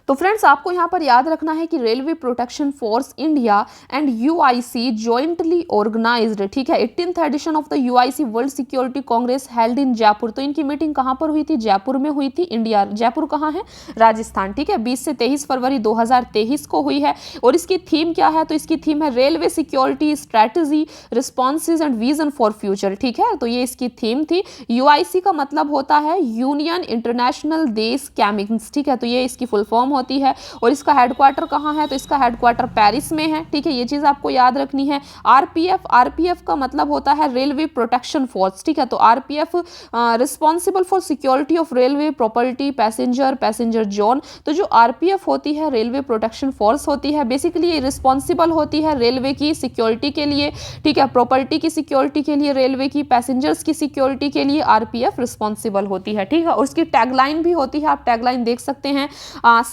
A: तो फ्रेंड्स आपको यहाँ पर याद रखना है कि railway protection force India and UIC jointly organised, ठीक है, 18th edition of the UIC world security congress held in Jaipur. तो इनकी मीटिंग कहाँ पर हुई थी? जयपुर में हुई थी। इंडिया, जयपुर कहाँ है? राजस्थान, ठीक है। 20 से 23 फरवरी 2023 को हुई है। और इसकी थीम क्या है? तो इसकी थीम है railway security strategy responses and vision for future, ठीक है। तो ये इसकी थीम थी। यूआईसी का मतलब होता है यूनियन इंटरनेशनल देश कैमिक्स, ठीक है। तो ये इसकी फुल फॉर्म होती है। और इसका हेडक्वार्टर कहाँ है? तो इसका हेडक्वार्टर पेरिस में है, ठीक है। ये चीज आपको याद रखनी है। आरपीएफ का मतलब होता है रेलवे प्रोटेक्शन फोर्स, ठीक है। तो RPF responsible for security of railway property passenger zone. तो जो आरपीएफ होती है रेलवे प्रोटेक्शन फोर्स होती है, बेसिकली ये रिस्पॉन्सिबल होती है रेलवे की सिक्योरिटी के लिए, ठीक है। प्रॉपर्टी की सिक्योरिटी के लिए रेलवे की, पैसेंजर्स की सिक्योरिटी के लिए आरपीएफ रिस्पॉन्सिबल होती है, ठीक है। और उसकी टैगलाइन भी होती है, आप टैगलाइन देख सकते हैं,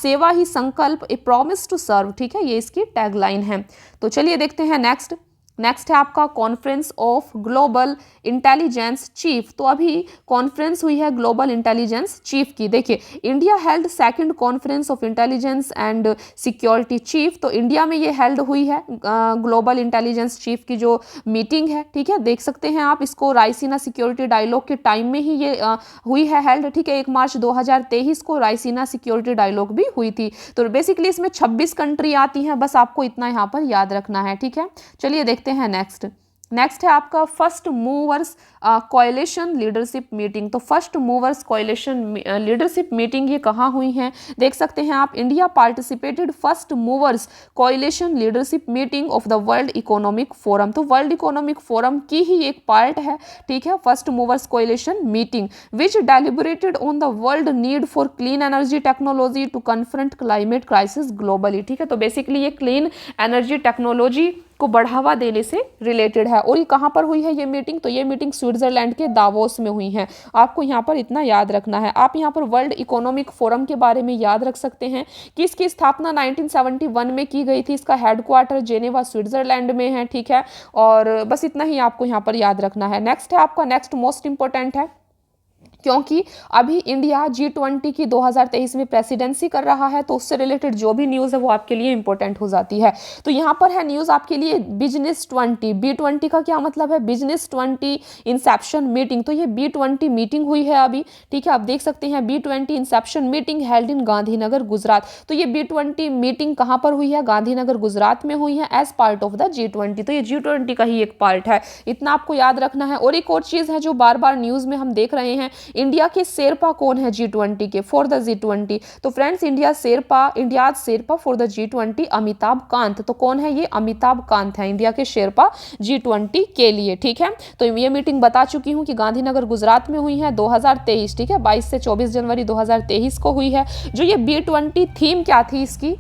A: सेवा ही संकल्प, ए प्रॉमिस टू सर्व, ठीक है। ये इसकी टैगलाइन है। तो चलिए देखते हैं नेक्स्ट है आपका conference of global intelligence chief. तो अभी कॉन्फ्रेंस हुई है ग्लोबल इंटेलिजेंस चीफ की। देखिए India held second conference of intelligence and security chief. तो इंडिया में ये हेल्ड हुई है ग्लोबल इंटेलिजेंस चीफ की जो मीटिंग है, ठीक है। देख सकते हैं आप इसको, रायसीना सिक्योरिटी डायलॉग के टाइम में ही ये हुई है हेल्ड, ठीक है। 1 मार्च 2023 को रायसीना सिक्योरिटी डायलॉग भी हुई थी। तो बेसिकली इसमें 26 कंट्री आती हैं, बस आपको इतना यहाँ पर याद रखना है, ठीक है। चलिए देखते हैं नेक्स्ट है आपका first movers coalition leadership meeting. तो first movers coalition leadership meeting ये कहाँ हुई है? देख सकते हैं आप, India participated first movers coalition leadership meeting of the world economic forum. तो वर्ल्ड इकोनॉमिक फोरम की ही एक पार्ट है, ठीक है, first movers coalition meeting which deliberated on the world need for clean energy technology to confront climate crisis globally, ठीक है। तो बेसिकली ये क्लीन एनर्जी टेक्नोलॉजी को बढ़ावा देने से रिलेटेड है। और ये कहाँ पर हुई है ये मीटिंग? तो ये मीटिंग स्विट्जरलैंड के दावोस में हुई है। आपको यहाँ पर इतना याद रखना है। आप यहाँ पर वर्ल्ड इकोनॉमिक फोरम के बारे में याद रख सकते हैं कि इसकी स्थापना 1971 में की गई थी। इसका हेडक्वार्टर जेनेवा स्विट्जरलैंड में है, ठीक है। और बस इतना ही आपको यहाँ पर याद रखना है। नेक्स्ट है आपका, नेक्स्ट मोस्ट इंपॉर्टेंट है क्योंकि अभी इंडिया G20 की 2023 में प्रेसिडेंसी कर रहा है, तो उससे रिलेटेड जो भी न्यूज़ है वो आपके लिए इंपॉर्टेंट हो जाती है। तो यहाँ पर है न्यूज़ आपके लिए बिजनेस 20। B20 का क्या मतलब है? Business 20 Inception meeting. तो ये B20 मीटिंग हुई है अभी, ठीक है। आप देख सकते हैं B20 Inception meeting held in Gandhinagar Gujarat. तो ये B20 मीटिंग कहाँ पर हुई है? गांधीनगर गुजरात में हुई है as part of the G20। तो ये G20 का ही एक पार्ट है, इतना आपको याद रखना है। और एक और चीज़ है जो बार बार न्यूज़ में हम देख रहे हैं, इंडिया के शेरपा कौन है G20 के, फॉर द G20? तो friends India Sherpa for the G20 Amitabh Kant. तो कौन है ये? अमिताभ कांत है इंडिया के शेरपा G20 के लिए, ठीक है। तो ये मीटिंग बता चुकी हूँ कि गांधीनगर गुजरात में हुई है 2023, ठीक है। 22 से 24 जनवरी 2023 को हुई है। जो ये B20 थीम क्या थी इसकी?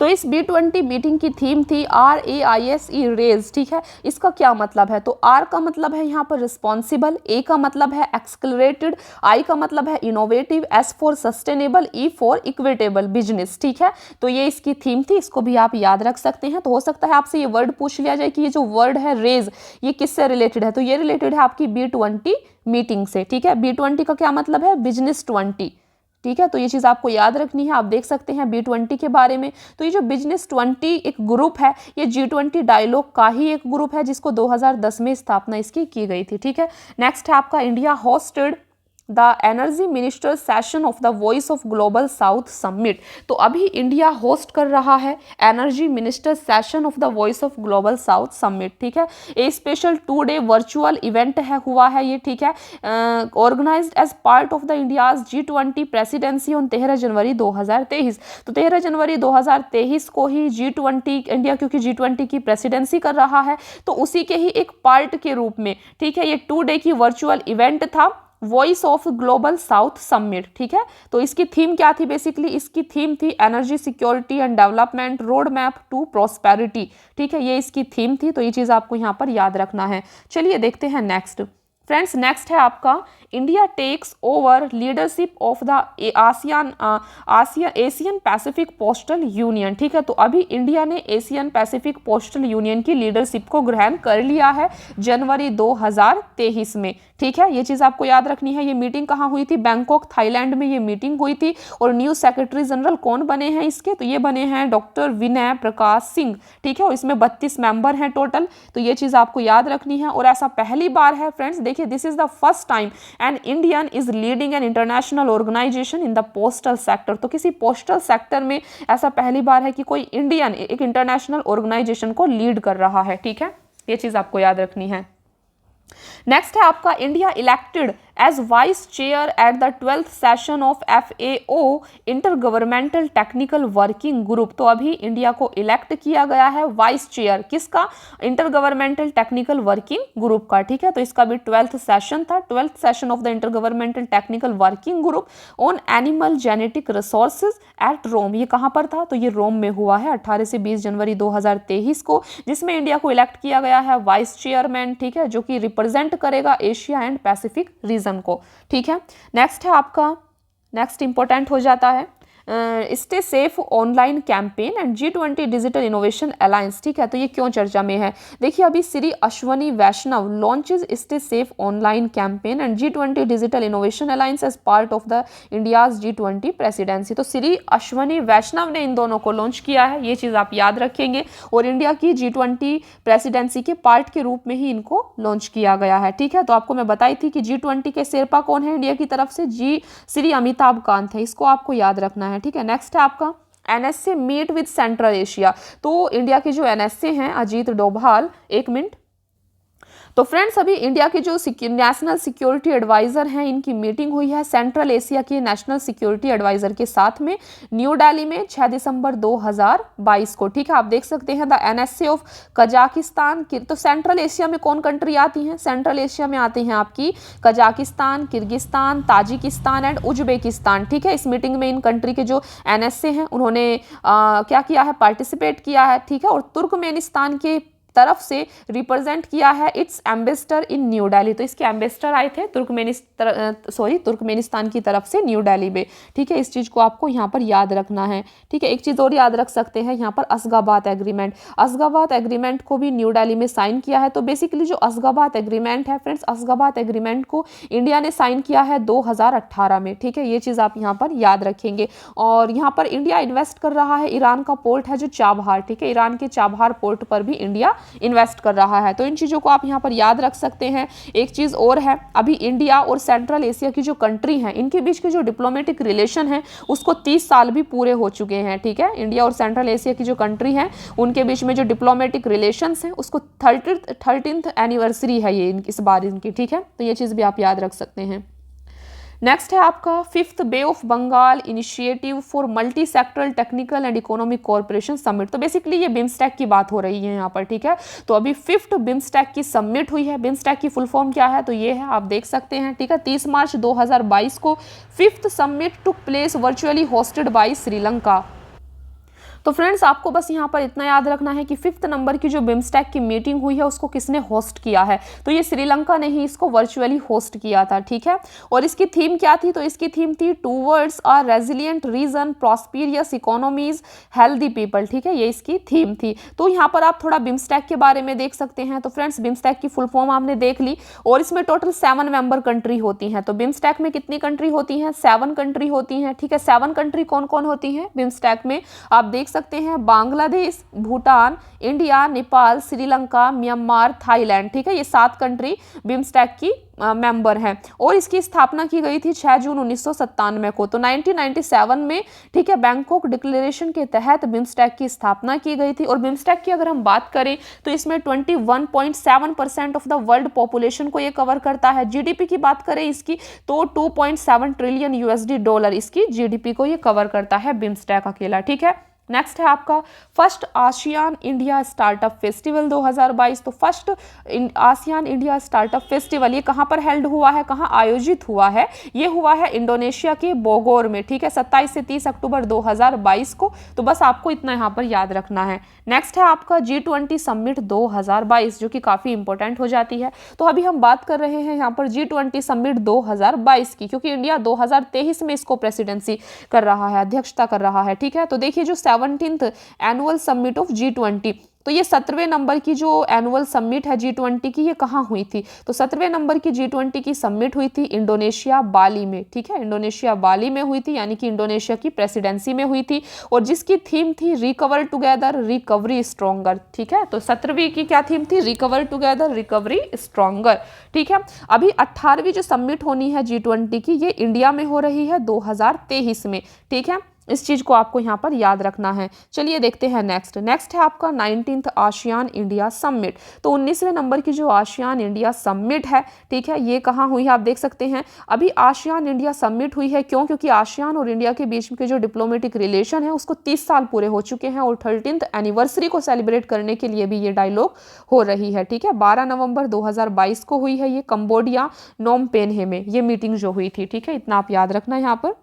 A: तो इस B20 मीटिंग की थीम थी RAISE रेज, ठीक है। इसका क्या मतलब है? तो R का मतलब है यहाँ पर रिस्पॉन्सिबल, A का मतलब है एक्सक्लरेटेड, I का मतलब है innovative, S for sustainable, E for equitable business, ठीक है। तो ये इसकी थीम थी, इसको भी आप याद रख सकते हैं। तो हो सकता है आपसे ये वर्ड पूछ लिया जाए कि ये जो वर्ड है रेज ये किससे रिलेटेड है? तो ये रिलेटेड है आपकी B20 मीटिंग से, ठीक है। B20 का क्या मतलब है? बिजनेस 20, ठीक है। तो ये चीज़ आपको याद रखनी है। आप देख सकते हैं B20 के बारे में। तो ये जो बिजनेस 20 एक ग्रुप है, ये G20 डायलॉग का ही एक ग्रुप है जिसको 2010 में स्थापना इसकी की गई थी, ठीक है। नेक्स्ट है आपका India hosted the energy minister session of the voice of global south summit. तो अभी इंडिया होस्ट कर रहा है energy minister session of the voice of global south summit, ठीक है। A special 2 day virtual event हुआ है ये, ठीक है, organised as part of the India's G20 presidency on 13 January 2023। तो 13 जनवरी 2023 को ही G20 इंडिया, क्योंकि G20 की प्रेसिडेंसी कर रहा है, तो उसी के ही एक पार्ट के रूप में, ठीक है, ये 2 डे की वर्चुअल इवेंट था voice of global south summit, ठीक है। तो इसकी थीम क्या थी? बेसिकली इसकी थीम थी energy security and development roadmap to prosperity, ठीक है, ये इसकी थीम थी। तो ये चीज़ आपको यहाँ पर याद रखना है। चलिए देखते हैं नेक्स्ट। फ्रेंड्स नेक्स्ट है आपका India takes over leadership of the Asian Pacific postal union, ठीक है। तो अभी इंडिया ने एशियन पैसिफिक पोस्टल यूनियन की लीडरशिप को ग्रहण कर लिया है जनवरी 2023 में, ठीक है। ये चीज़ आपको याद रखनी है। ये मीटिंग कहाँ हुई थी? बैंकॉक थाईलैंड में ये मीटिंग हुई थी। और न्यू सेक्रेटरी जनरल कौन बने हैं इसके? तो ये बने हैं डॉक्टर विनय प्रकाश सिंह, ठीक है। और इसमें 32 मेंबर हैं टोटल। तो ये चीज़ आपको याद रखनी है। और ऐसा पहली बार है फ्रेंड्स, देखिए this is the first time an Indian is leading an international organisation in the postal sector. तो किसी पोस्टल सेक्टर में ऐसा पहली बार है कि कोई इंडियन एक इंटरनेशनल ऑर्गेनाइजेशन को लीड कर रहा है, ठीक है। ये चीज़ आपको याद रखनी है। नेक्स्ट है आपका India elected as vice chair at the 12th session of FAO intergovernmental technical working group. तो अभी इंडिया को इलेक्ट किया गया है वाइस चेयर, किसका? Intergovernmental technical working group का, ठीक है। तो इसका भी 12th सेशन था, 12th session of the intergovernmental technical working group on animal genetic resources at Rome. ये कहाँ पर था? तो ये रोम में हुआ है 18 से 20 जनवरी 2023 को, जिसमें इंडिया को इलेक्ट किया गया है वाइस चेयरमैन, ठीक है, जो कि रिप्रेजेंट करेगा एशिया एंड पैसिफिक रीजन को, ठीक है। नेक्स्ट है आपका, नेक्स्ट इंपॉर्टेंट हो जाता है stay safe online campaign and G20 digital innovation alliance, ठीक है। तो ये क्यों चर्चा में है? देखिए अभी Shri Ashwini Vaishnaw launches stay safe online campaign and G20 digital innovation alliance as part of the India's G20 presidency. तो श्री अश्वनी वैष्णव ने इन दोनों को लॉन्च किया है, ये चीज़ आप याद रखेंगे। और इंडिया की G20 प्रेसिडेंसी के पार्ट के रूप में ही इनको लॉन्च किया गया है, ठीक है। तो आपको मैं बताई थी कि G20 के शेरपा कौन है इंडिया की तरफ से? श्री अमिताभ कांत है, इसको आपको याद रखना है, ठीक है। नेक्स्ट है आपका NSA meet with central Asia. तो इंडिया के जो NSA हैं अजीत डोभाल, एक मिनट। तो फ्रेंड्स अभी इंडिया के जो नेशनल सिक्योरिटी एडवाइजर हैं इनकी मीटिंग हुई है सेंट्रल एशिया के नेशनल सिक्योरिटी एडवाइजर के साथ में न्यू दिल्ली में 6 दिसंबर 2022 को, ठीक है। आप देख सकते हैं द NSA ऑफ कजाकिस्तान। तो सेंट्रल एशिया में कौन कंट्री आती हैं? सेंट्रल एशिया में आती हैं आपकी Kazakhstan, Kyrgyzstan, Tajikistan and Uzbekistan, ठीक है। इस मीटिंग में इन कंट्री के जो NSA हैं उन्होंने क्या किया है? पार्टिसिपेट किया है, ठीक है। और तुर्कमेनिस्तान के तरफ से रिप्रेजेंट किया है it's ambassador in new Delhi. तो इसके एम्बेसडर आए थे तुर्कमेनिस्तान की तरफ से न्यू दिल्ली में, ठीक है। इस चीज़ को आपको यहाँ पर याद रखना है, ठीक है। एक चीज़ और याद रख सकते हैं यहाँ पर अशगाबाद एग्रीमेंट। अशगाबाद एग्रीमेंट को भी न्यू दिल्ली में साइन किया है। तो बेसिकली जो अशगाबाद एग्रीमेंट है फ्रेंड्स, अशगाबाद एग्रीमेंट को इंडिया ने साइन किया है 2018 में, ठीक है। ये चीज़ आप यहाँ पर याद रखेंगे। और यहाँ पर इंडिया इन्वेस्ट कर रहा है, ईरान का पोर्ट है जो चाबहार, ठीक है, ईरान के चाबहार पोर्ट पर भी इंडिया इन्वेस्ट कर रहा है। तो इन चीज़ों को आप यहाँ पर याद रख सकते हैं। एक चीज़ और है, अभी इंडिया और सेंट्रल एशिया की जो कंट्री हैं इनके बीच के जो डिप्लोमेटिक रिलेशन है उसको 30 साल भी पूरे हो चुके हैं, ठीक है। इंडिया और सेंट्रल एशिया की जो कंट्री हैं उनके बीच में जो डिप्लोमेटिक रिलेशंस हैं उसको 13th एनिवर्सरी है ये इस बार इनकी, ठीक है। तो ये चीज़ भी आप याद रख सकते हैं। नेक्स्ट है आपका 5th bay of Bengal initiative for multi sectoral technical and economic corporation summit. तो बेसिकली ये बिम्स्टेक की बात हो रही है यहाँ पर, ठीक है। तो अभी 5th बिम्स्टेक की समिट हुई है। बिम्स्टेक की फुल फॉर्म क्या है? तो ये है, आप देख सकते हैं, ठीक है। 30 मार्च 2022 को 5th summit took place virtually hosted by Sri Lanka. तो फ्रेंड्स आपको बस यहाँ पर इतना याद रखना है कि 5th नंबर की जो बिम्स्टेक की मीटिंग हुई है उसको किसने होस्ट किया है? तो ये श्रीलंका ने ही इसको वर्चुअली होस्ट किया था, ठीक है। और इसकी थीम क्या थी? तो इसकी थीम थी towards a resilient region, prosperous economies, healthy people, ठीक है। ये इसकी थीम थी। तो यहाँ पर आप थोड़ा बिम्स्टेक के बारे में देख सकते हैं। तो फ्रेंड्स बिम्स्टेक की फुल फॉर्म आपने देख ली और इसमें टोटल 7 मेंबर कंट्री होती हैं। तो बिम्स्टेक में कितनी कंट्री होती हैं? 7 कंट्री होती हैं, ठीक है। 7 कंट्री कौन कौन होती हैं बिम्स्टेक में? आप देख सकते हैं Bangladesh, Bhutan, India, Nepal, Sri Lanka, Myanmar, Thailand, ठीक है, ये 7 कंट्री बिम्स्टेक की मेंबर हैं। और इसकी स्थापना की गई थी 6 जून 1997 को। तो 1997 में, ठीक है, बैंकॉक डिक्लेरेशन के तहत बिम्स्टेक की स्थापना की गई थी। और बिम्स्टेक की अगर हम बात करें तो इसमें 21.7% ऑफ द वर्ल्ड पॉपुलेशन को ये कवर करता है। जीडीपी की बात करें इसकी तो 2.7 ट्रिलियन यूएसडी डॉलर इसकी जीडीपी को ये कवर करता है बिम्स्टेक अकेला, ठीक है। नेक्स्ट है आपका first ASEAN India startup festival 2022। तो first ASEAN India startup festival ये कहाँ पर हेल्ड हुआ है, कहाँ आयोजित हुआ है? ये हुआ है इंडोनेशिया के बोगोर में, ठीक है, 27 से 30 अक्टूबर 2022 को। तो बस आपको इतना यहाँ पर याद रखना है। नेक्स्ट है आपका G20 समिट 2022 जो कि काफ़ी इंपॉर्टेंट हो जाती है। तो अभी हम बात कर रहे हैं यहाँ पर G20 समिट 2022 की, क्योंकि इंडिया 2023 में इसको प्रेसिडेंसी कर रहा है, अध्यक्षता कर रहा है, ठीक है। तो देखिए जो 17th annual summit of G20, तो ये 17वें नंबर की जो एनुअल समिट है G20 की, ये कहाँ हुई थी? तो 17वें नंबर की G20 की समिट हुई थी इंडोनेशिया बाली में, ठीक है, इंडोनेशिया बाली में हुई थी, यानी कि इंडोनेशिया की प्रेसिडेंसी में हुई थी। और जिसकी थीम थी रिकवर टुगेदर रिकवरी स्ट्रॉन्गर, ठीक है। तो 17वीं की क्या थीम थी? रिकवर टुगेदर रिकवरी स्ट्रॉन्गर, ठीक है। अभी 18वीं जो समिट होनी है G20 की, ये इंडिया में हो रही है 2023 में, ठीक है। इस चीज को आपको यहाँ पर याद रखना है। चलिए देखते हैं नेक्स्ट है आपका 19th आसियान इंडिया समिट। तो 19वें नंबर की जो आसियान इंडिया समिट है, ठीक है, ये कहाँ हुई है आप देख सकते हैं। अभी आसियान इंडिया समिट हुई है, क्यों? क्योंकि आसियान और इंडिया के बीच के जो डिप्लोमेटिक रिलेशन है उसको 30 साल पूरे हो चुके हैं और 13th एनिवर्सरी को सेलिब्रेट करने के लिए भी ये डायलॉग हो रही है, ठीक है। 12 नवंबर 2022 को हुई है ये कंबोडिया नोम पेन्हे में ये मीटिंग जो हुई थी, ठीक है, इतना आप याद रखना यहाँ पर।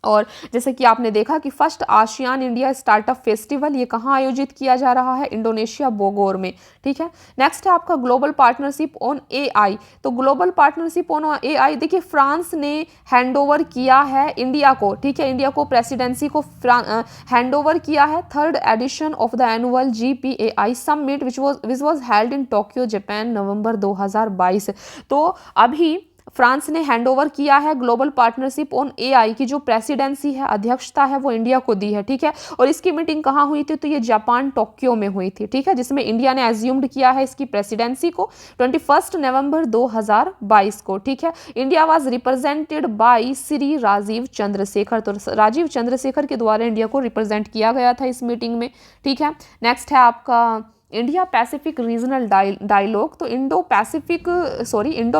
A: और जैसे कि आपने देखा कि first ASEAN India startup festival ये कहाँ आयोजित किया जा रहा है? इंडोनेशिया बोगोर में, ठीक है। नेक्स्ट है आपका ग्लोबल पार्टनरशिप ऑन एआई। तो ग्लोबल पार्टनरशिप ऑन एआई, देखिए फ्रांस ने हैंडओवर किया है इंडिया को, ठीक है, इंडिया को प्रेसिडेंसी को हैंडओवर किया है। 3rd edition of the annual GPAI summit which was held in Tokyo Japan November 2022। तो अभी फ्रांस ने हैंडओवर किया है ग्लोबल पार्टनरशिप ऑन एआई की जो प्रेसिडेंसी है, अध्यक्षता है, वो इंडिया को दी है, ठीक है। और इसकी मीटिंग कहाँ हुई थी? तो ये जापान टोक्यो में हुई थी, ठीक है, जिसमें इंडिया ने एज्यूम्ड किया है इसकी प्रेसिडेंसी को 21 नवंबर 2022 को, ठीक है। India was represented by Shri Rajeev Chandrasekhar. तो राजीव चंद्रशेखर के द्वारा इंडिया को रिप्रेजेंट किया गया था इस मीटिंग में, ठीक है। नेक्स्ट है आपका इंडिया पैसिफिक रीजनल डायलॉग। तो इंडो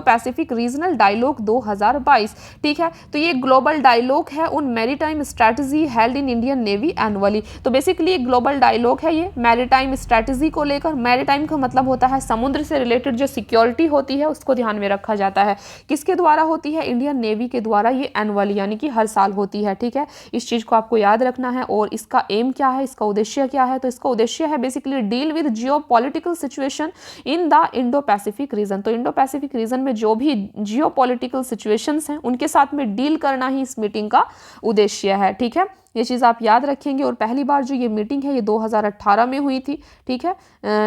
A: पैसिफिक रीजनल डायलॉग 2022, ठीक है। तो ये ग्लोबल डायलॉग है उन maritime strategy held in Indian navy annually. तो बेसिकली एक ग्लोबल डायलॉग है ये मैरीटाइम स्ट्रैटेजी को लेकर। मैरीटाइम का मतलब होता है समुद्र से रिलेटेड जो सिक्योरिटी होती है उसको ध्यान में रखा जाता है। किसके द्वारा होती है? इंडियन नेवी के द्वारा ये एनुअली यानी कि हर साल होती है, ठीक है। इस चीज़ को आपको याद रखना है। और इसका एम क्या है, इसका उद्देश्य क्या है? तो इसका उद्देश्य है basically deal with geopolitical situation in the Indo Pacific region. तो इंडो पैसिफिक रीजन में जो भी जियोपॉलिटिकल सिचुएशंस हैं उनके साथ में डील करना ही इस मीटिंग का उद्देश्य है, ठीक है। ये चीज़ आप याद रखेंगे। और पहली बार जो ये मीटिंग है ये 2018 में हुई थी, ठीक है।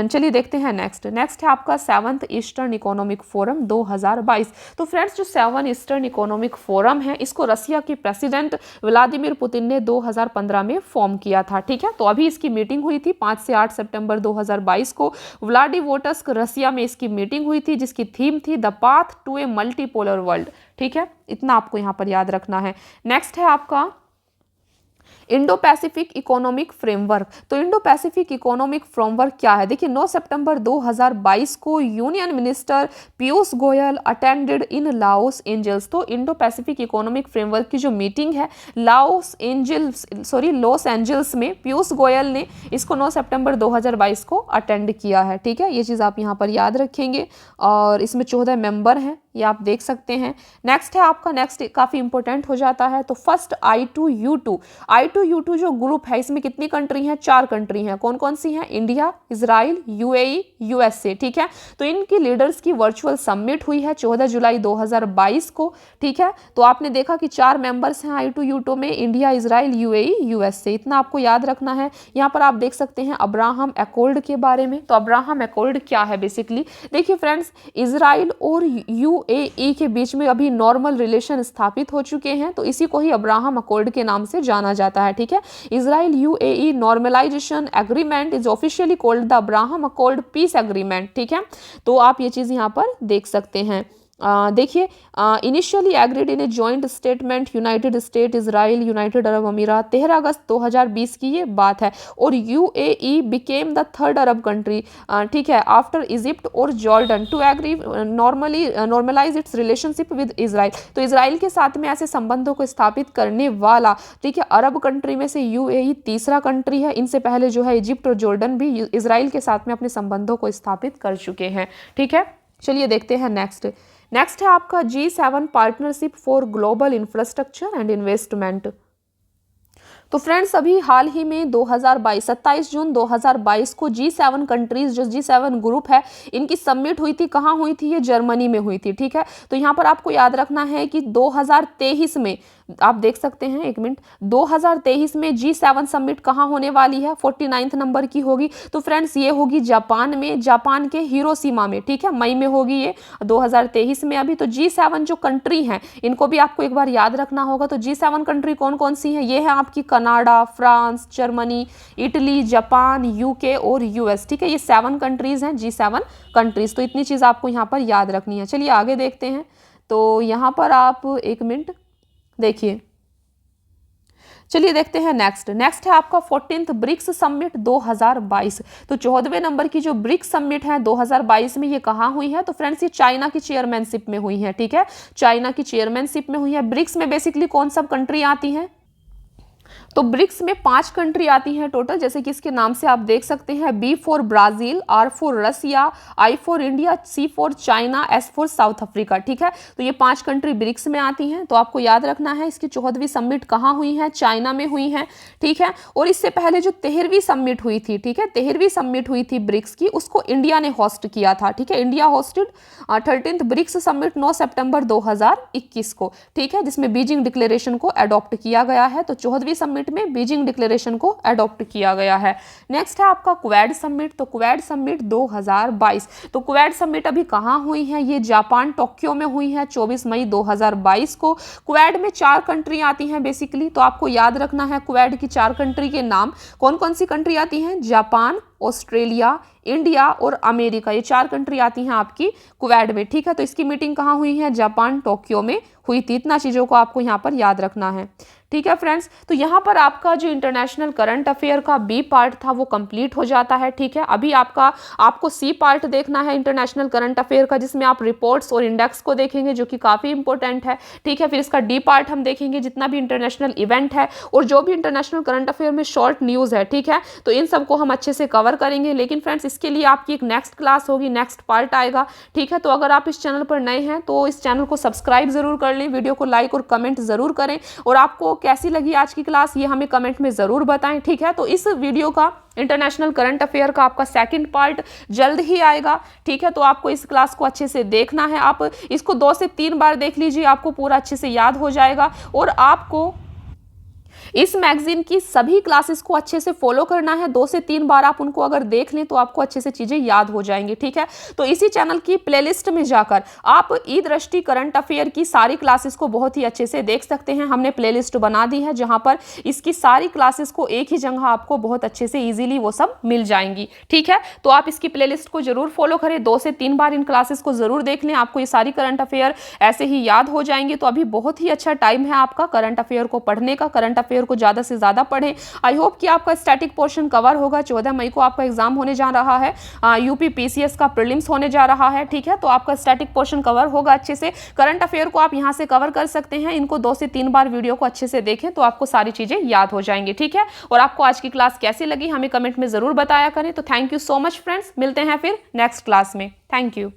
A: चलिए देखते हैं नेक्स्ट है आपका 7th ईस्टर्न इकोनॉमिक फोरम 2022। तो फ्रेंड्स जो 7 ईस्टर्न इकोनॉमिक फोरम है इसको रसिया के प्रेसिडेंट व्लादिमीर पुतिन ने 2015 में फॉर्म किया था, ठीक है। तो अभी इसकी मीटिंग हुई थी 5 से 8 सितंबर 2022 को व्लादिवोस्टोक रसिया में इसकी मीटिंग हुई थी, जिसकी थीम थी the path to a multipolar world, ठीक है। इतना आपको यहाँ पर याद रखना है। नेक्स्ट है आपका इंडो पैसिफिक इकोनॉमिक फ्रेमवर्क। तो इंडो पैसिफिक इकोनॉमिक फ्रेमवर्क क्या है? देखिए 9 सितंबर 2022 को union minister Piyush Goyal attended in Los Angeles. तो इंडो पैसिफिक इकोनॉमिक फ्रेमवर्क की जो मीटिंग है लॉस एंजल्स में पीयूष गोयल ने इसको 9 सितंबर 2022 को अटेंड किया है, ठीक है। ये चीज़ आप यहाँ पर याद रखेंगे। और इसमें 14 मेंबर हैं, ये आप देख सकते हैं। नेक्स्ट है आपका काफ़ी इंपॉर्टेंट हो जाता है। तो फर्स्ट I2U2 जो ग्रुप है इसमें कितनी कंट्री हैं? 4 कंट्री हैं। कौन कौन सी हैं? इंडिया, इजराइल, UAE, USA, ठीक है। तो इनकी लीडर्स की वर्चुअल समिट हुई है 14 जुलाई 2022 को, ठीक है। तो आपने देखा कि 4 मेंबर्स हैं I2U2 में, इंडिया, इजराइल, UAE, USA। इतना आपको याद रखना है। यहाँ पर आप देख सकते हैं अब्राहम एकॉर्ड के बारे में। तो अब्राहम एकॉर्ड क्या है बेसिकली? देखिए फ्रेंड्स, इजराइल और यूएई के बीच में अभी नॉर्मल रिलेशन स्थापित हो चुके हैं, तो इसी को ही अब्राहम अकॉर्ड के नाम से जाना जाता है। ठीक है, Israel UAE normalisation agreement is officially called the Abraham Accord peace agreement. ठीक है, तो आप ये चीज़ यहाँ पर देख सकते हैं। देखिए, initially agreed in a joint statement United State Israel United Arab Emirates 13 अगस्त 2020 की ये बात है, और UAE became the third Arab country, ठीक है, आफ्टर इजिप्ट और Jordan to agree normalise its relationship with Israel. तो इजराइल के साथ में ऐसे संबंधों को स्थापित करने वाला, ठीक है, अरब कंट्री में से यूएई तीसरा कंट्री है। इनसे पहले जो है इजिप्ट और जॉर्डन भी इजराइल के साथ में अपने संबंधों को स्थापित कर चुके हैं। ठीक है, चलिए देखते हैं नेक्स्ट है आपका G7 partnership for global infrastructure and investment. तो फ्रेंड्स, अभी हाल ही में 27 जून 2022 को G7 कंट्रीज, जो G7 ग्रुप है, इनकी समिट हुई थी। कहाँ हुई थी? ये जर्मनी में हुई थी। ठीक है, तो यहाँ पर आपको याद रखना है कि 2023 में, आप देख सकते हैं, एक मिनट, 2023 में G7 समिट कहाँ होने वाली है? 49 नंबर की होगी। तो फ्रेंड्स, ये होगी जापान में, जापान के हिरोशिमा में। ठीक है, मई में होगी ये 2023 में। अभी तो G7 जो कंट्री हैं, इनको भी आपको एक बार याद रखना होगा। तो G7 कंट्री कौन कौन सी हैं? ये है आपकी Canada, France, Germany, Italy, Japan, UK और यूएस। ठीक है, ये 7 कंट्रीज हैं G7 कंट्रीज। तो इतनी चीज़ आपको यहाँ पर याद रखनी है। चलिए आगे देखते हैं। तो यहाँ पर आप एक मिनट देखिए, चलिए देखते हैं नेक्स्ट है आपका 14th ब्रिक्स समिट 2022। तो 14वें नंबर की जो ब्रिक्स समिट है 2022 में, ये कहाँ हुई है? तो फ्रेंड्स, ये चाइना की चेयरमैनशिप में हुई है। ठीक है, चाइना की चेयरमैनशिप में हुई है। ब्रिक्स में बेसिकली कौन सब कंट्री आती हैं? तो ब्रिक्स में 5 कंट्री आती हैं टोटल, जैसे कि इसके नाम से आप देख सकते हैं। B for Brazil, R for Russia, I for India, C for China, S for South Africa. ठीक है, तो ये 5 कंट्री ब्रिक्स में आती हैं। तो आपको याद रखना है, इसकी 14वीं समिट कहाँ हुई है? चाइना में हुई है। ठीक है, और इससे पहले जो 13वीं समिट हुई थी, ठीक है, 13वीं समिट हुई थी ब्रिक्स की, उसको इंडिया ने होस्ट किया था। ठीक है, India hosted 13th BRICS summit 9 सितंबर 2021 को। ठीक है, जिसमें बीजिंग डिक्लेरेशन को अडॉप्ट किया गया है। तो 14वीं समिट में बीजिंग डिक्लेरेशन को अडॉप्ट किया गया है। नेक्स्ट है आपका क्वेड समिट। तो क्वेड समिट 2022। तो क्वेड समिट अभी कहाँ हुई है? ये जापान टोक्यो में हुई है 24 मई 2022 को। क्वेड में 4 कंट्री आती हैं बेसिकली। तो आपको याद रखना है क्वेड की 4 कंट्री के नाम। कौन कौन सी कंट्री आती हैं? जापान, ऑस्ट्रेलिया, इंडिया और अमेरिका, ये 4 कंट्री आती हैं आपकी क्वेड में। ठीक है, तो इसकी मीटिंग कहाँ हुई है? जापान टोक्यो में हुई थी। इतना चीज़ों को आपको यहाँ पर याद रखना है। ठीक है फ्रेंड्स, तो यहाँ पर आपका जो इंटरनेशनल करंट अफेयर का B पार्ट था वो कंप्लीट हो जाता है। ठीक है, अभी आपको C पार्ट देखना है इंटरनेशनल करंट अफेयर का, जिसमें आप रिपोर्ट्स और इंडेक्स को देखेंगे, जो कि काफ़ी इंपॉर्टेंट है। ठीक है, फिर इसका D पार्ट हम देखेंगे, जितना भी इंटरनेशनल इवेंट है और जो भी इंटरनेशनल करंट अफेयर में शॉर्ट न्यूज़ है। ठीक है, तो इन सबको हम अच्छे से कवर करेंगे। लेकिन फ्रेंड्स, इसके लिए आपकी एक नेक्स्ट क्लास होगी, नेक्स्ट पार्ट आएगा। ठीक है, तो अगर आप इस चैनल पर नए हैं तो इस चैनल को सब्सक्राइब जरूर कर लें, वीडियो को लाइक और कमेंट जरूर करें, और आपको कैसी लगी आज की क्लास ये हमें कमेंट में जरूर बताएं। ठीक है, तो इस वीडियो का इंटरनेशनल करंट अफेयर का आपका सेकंड पार्ट जल्द ही आएगा। ठीक है, तो आपको इस क्लास को अच्छे से देखना है। आप इसको 2 से 3 बार देख लीजिए, आपको पूरा अच्छे से याद हो जाएगा। और आपको इस मैगजीन की सभी क्लासेस को अच्छे से फॉलो करना है। 2 से 3 बार आप उनको अगर देख लें तो आपको अच्छे से चीजें याद हो जाएंगी। ठीक है, तो इसी चैनल की प्लेलिस्ट में जाकर आप ई दृष्टि करंट अफेयर की सारी क्लासेस को बहुत ही अच्छे से देख सकते हैं। हमने प्लेलिस्ट बना दी है जहां पर इसकी सारी क्लासेस को एक ही जगह आपको बहुत अच्छे से इजीली वो सब मिल जाएंगी। ठीक है, तो आप इसकी प्लेलिस्ट को जरूर फॉलो करें, 2 से 3 बार इन क्लासेस को जरूर देख लें, आपको ये सारी करंट अफेयर ऐसे ही याद हो जाएंगे। तो अभी बहुत ही अच्छा टाइम है आपका करंट अफेयर को पढ़ने का, करंट अफेयर को ज्यादा से ज्यादा पढ़ें। आई होप कि आपका स्टैटिक पोर्शन कवर होगा। 14 मई को आपका एग्जाम होने जा रहा है, यूपी पीसीएस का प्रीलिम्स होने जा रहा है। ठीक है, तो आपका स्टैटिक पोर्शन कवर होगा अच्छे से। करंट अफेयर को आप यहां से कवर कर सकते हैं। इनको 2 से 3 बार वीडियो को अच्छे से देखें तो आपको सारी चीजें याद हो जाएंगी। ठीक है, और आपको आज की क्लास कैसी लगी हमें कमेंट में जरूर बताया करें। तो thank you so much friends, मिलते हैं फिर नेक्स्ट क्लास में। Thank you.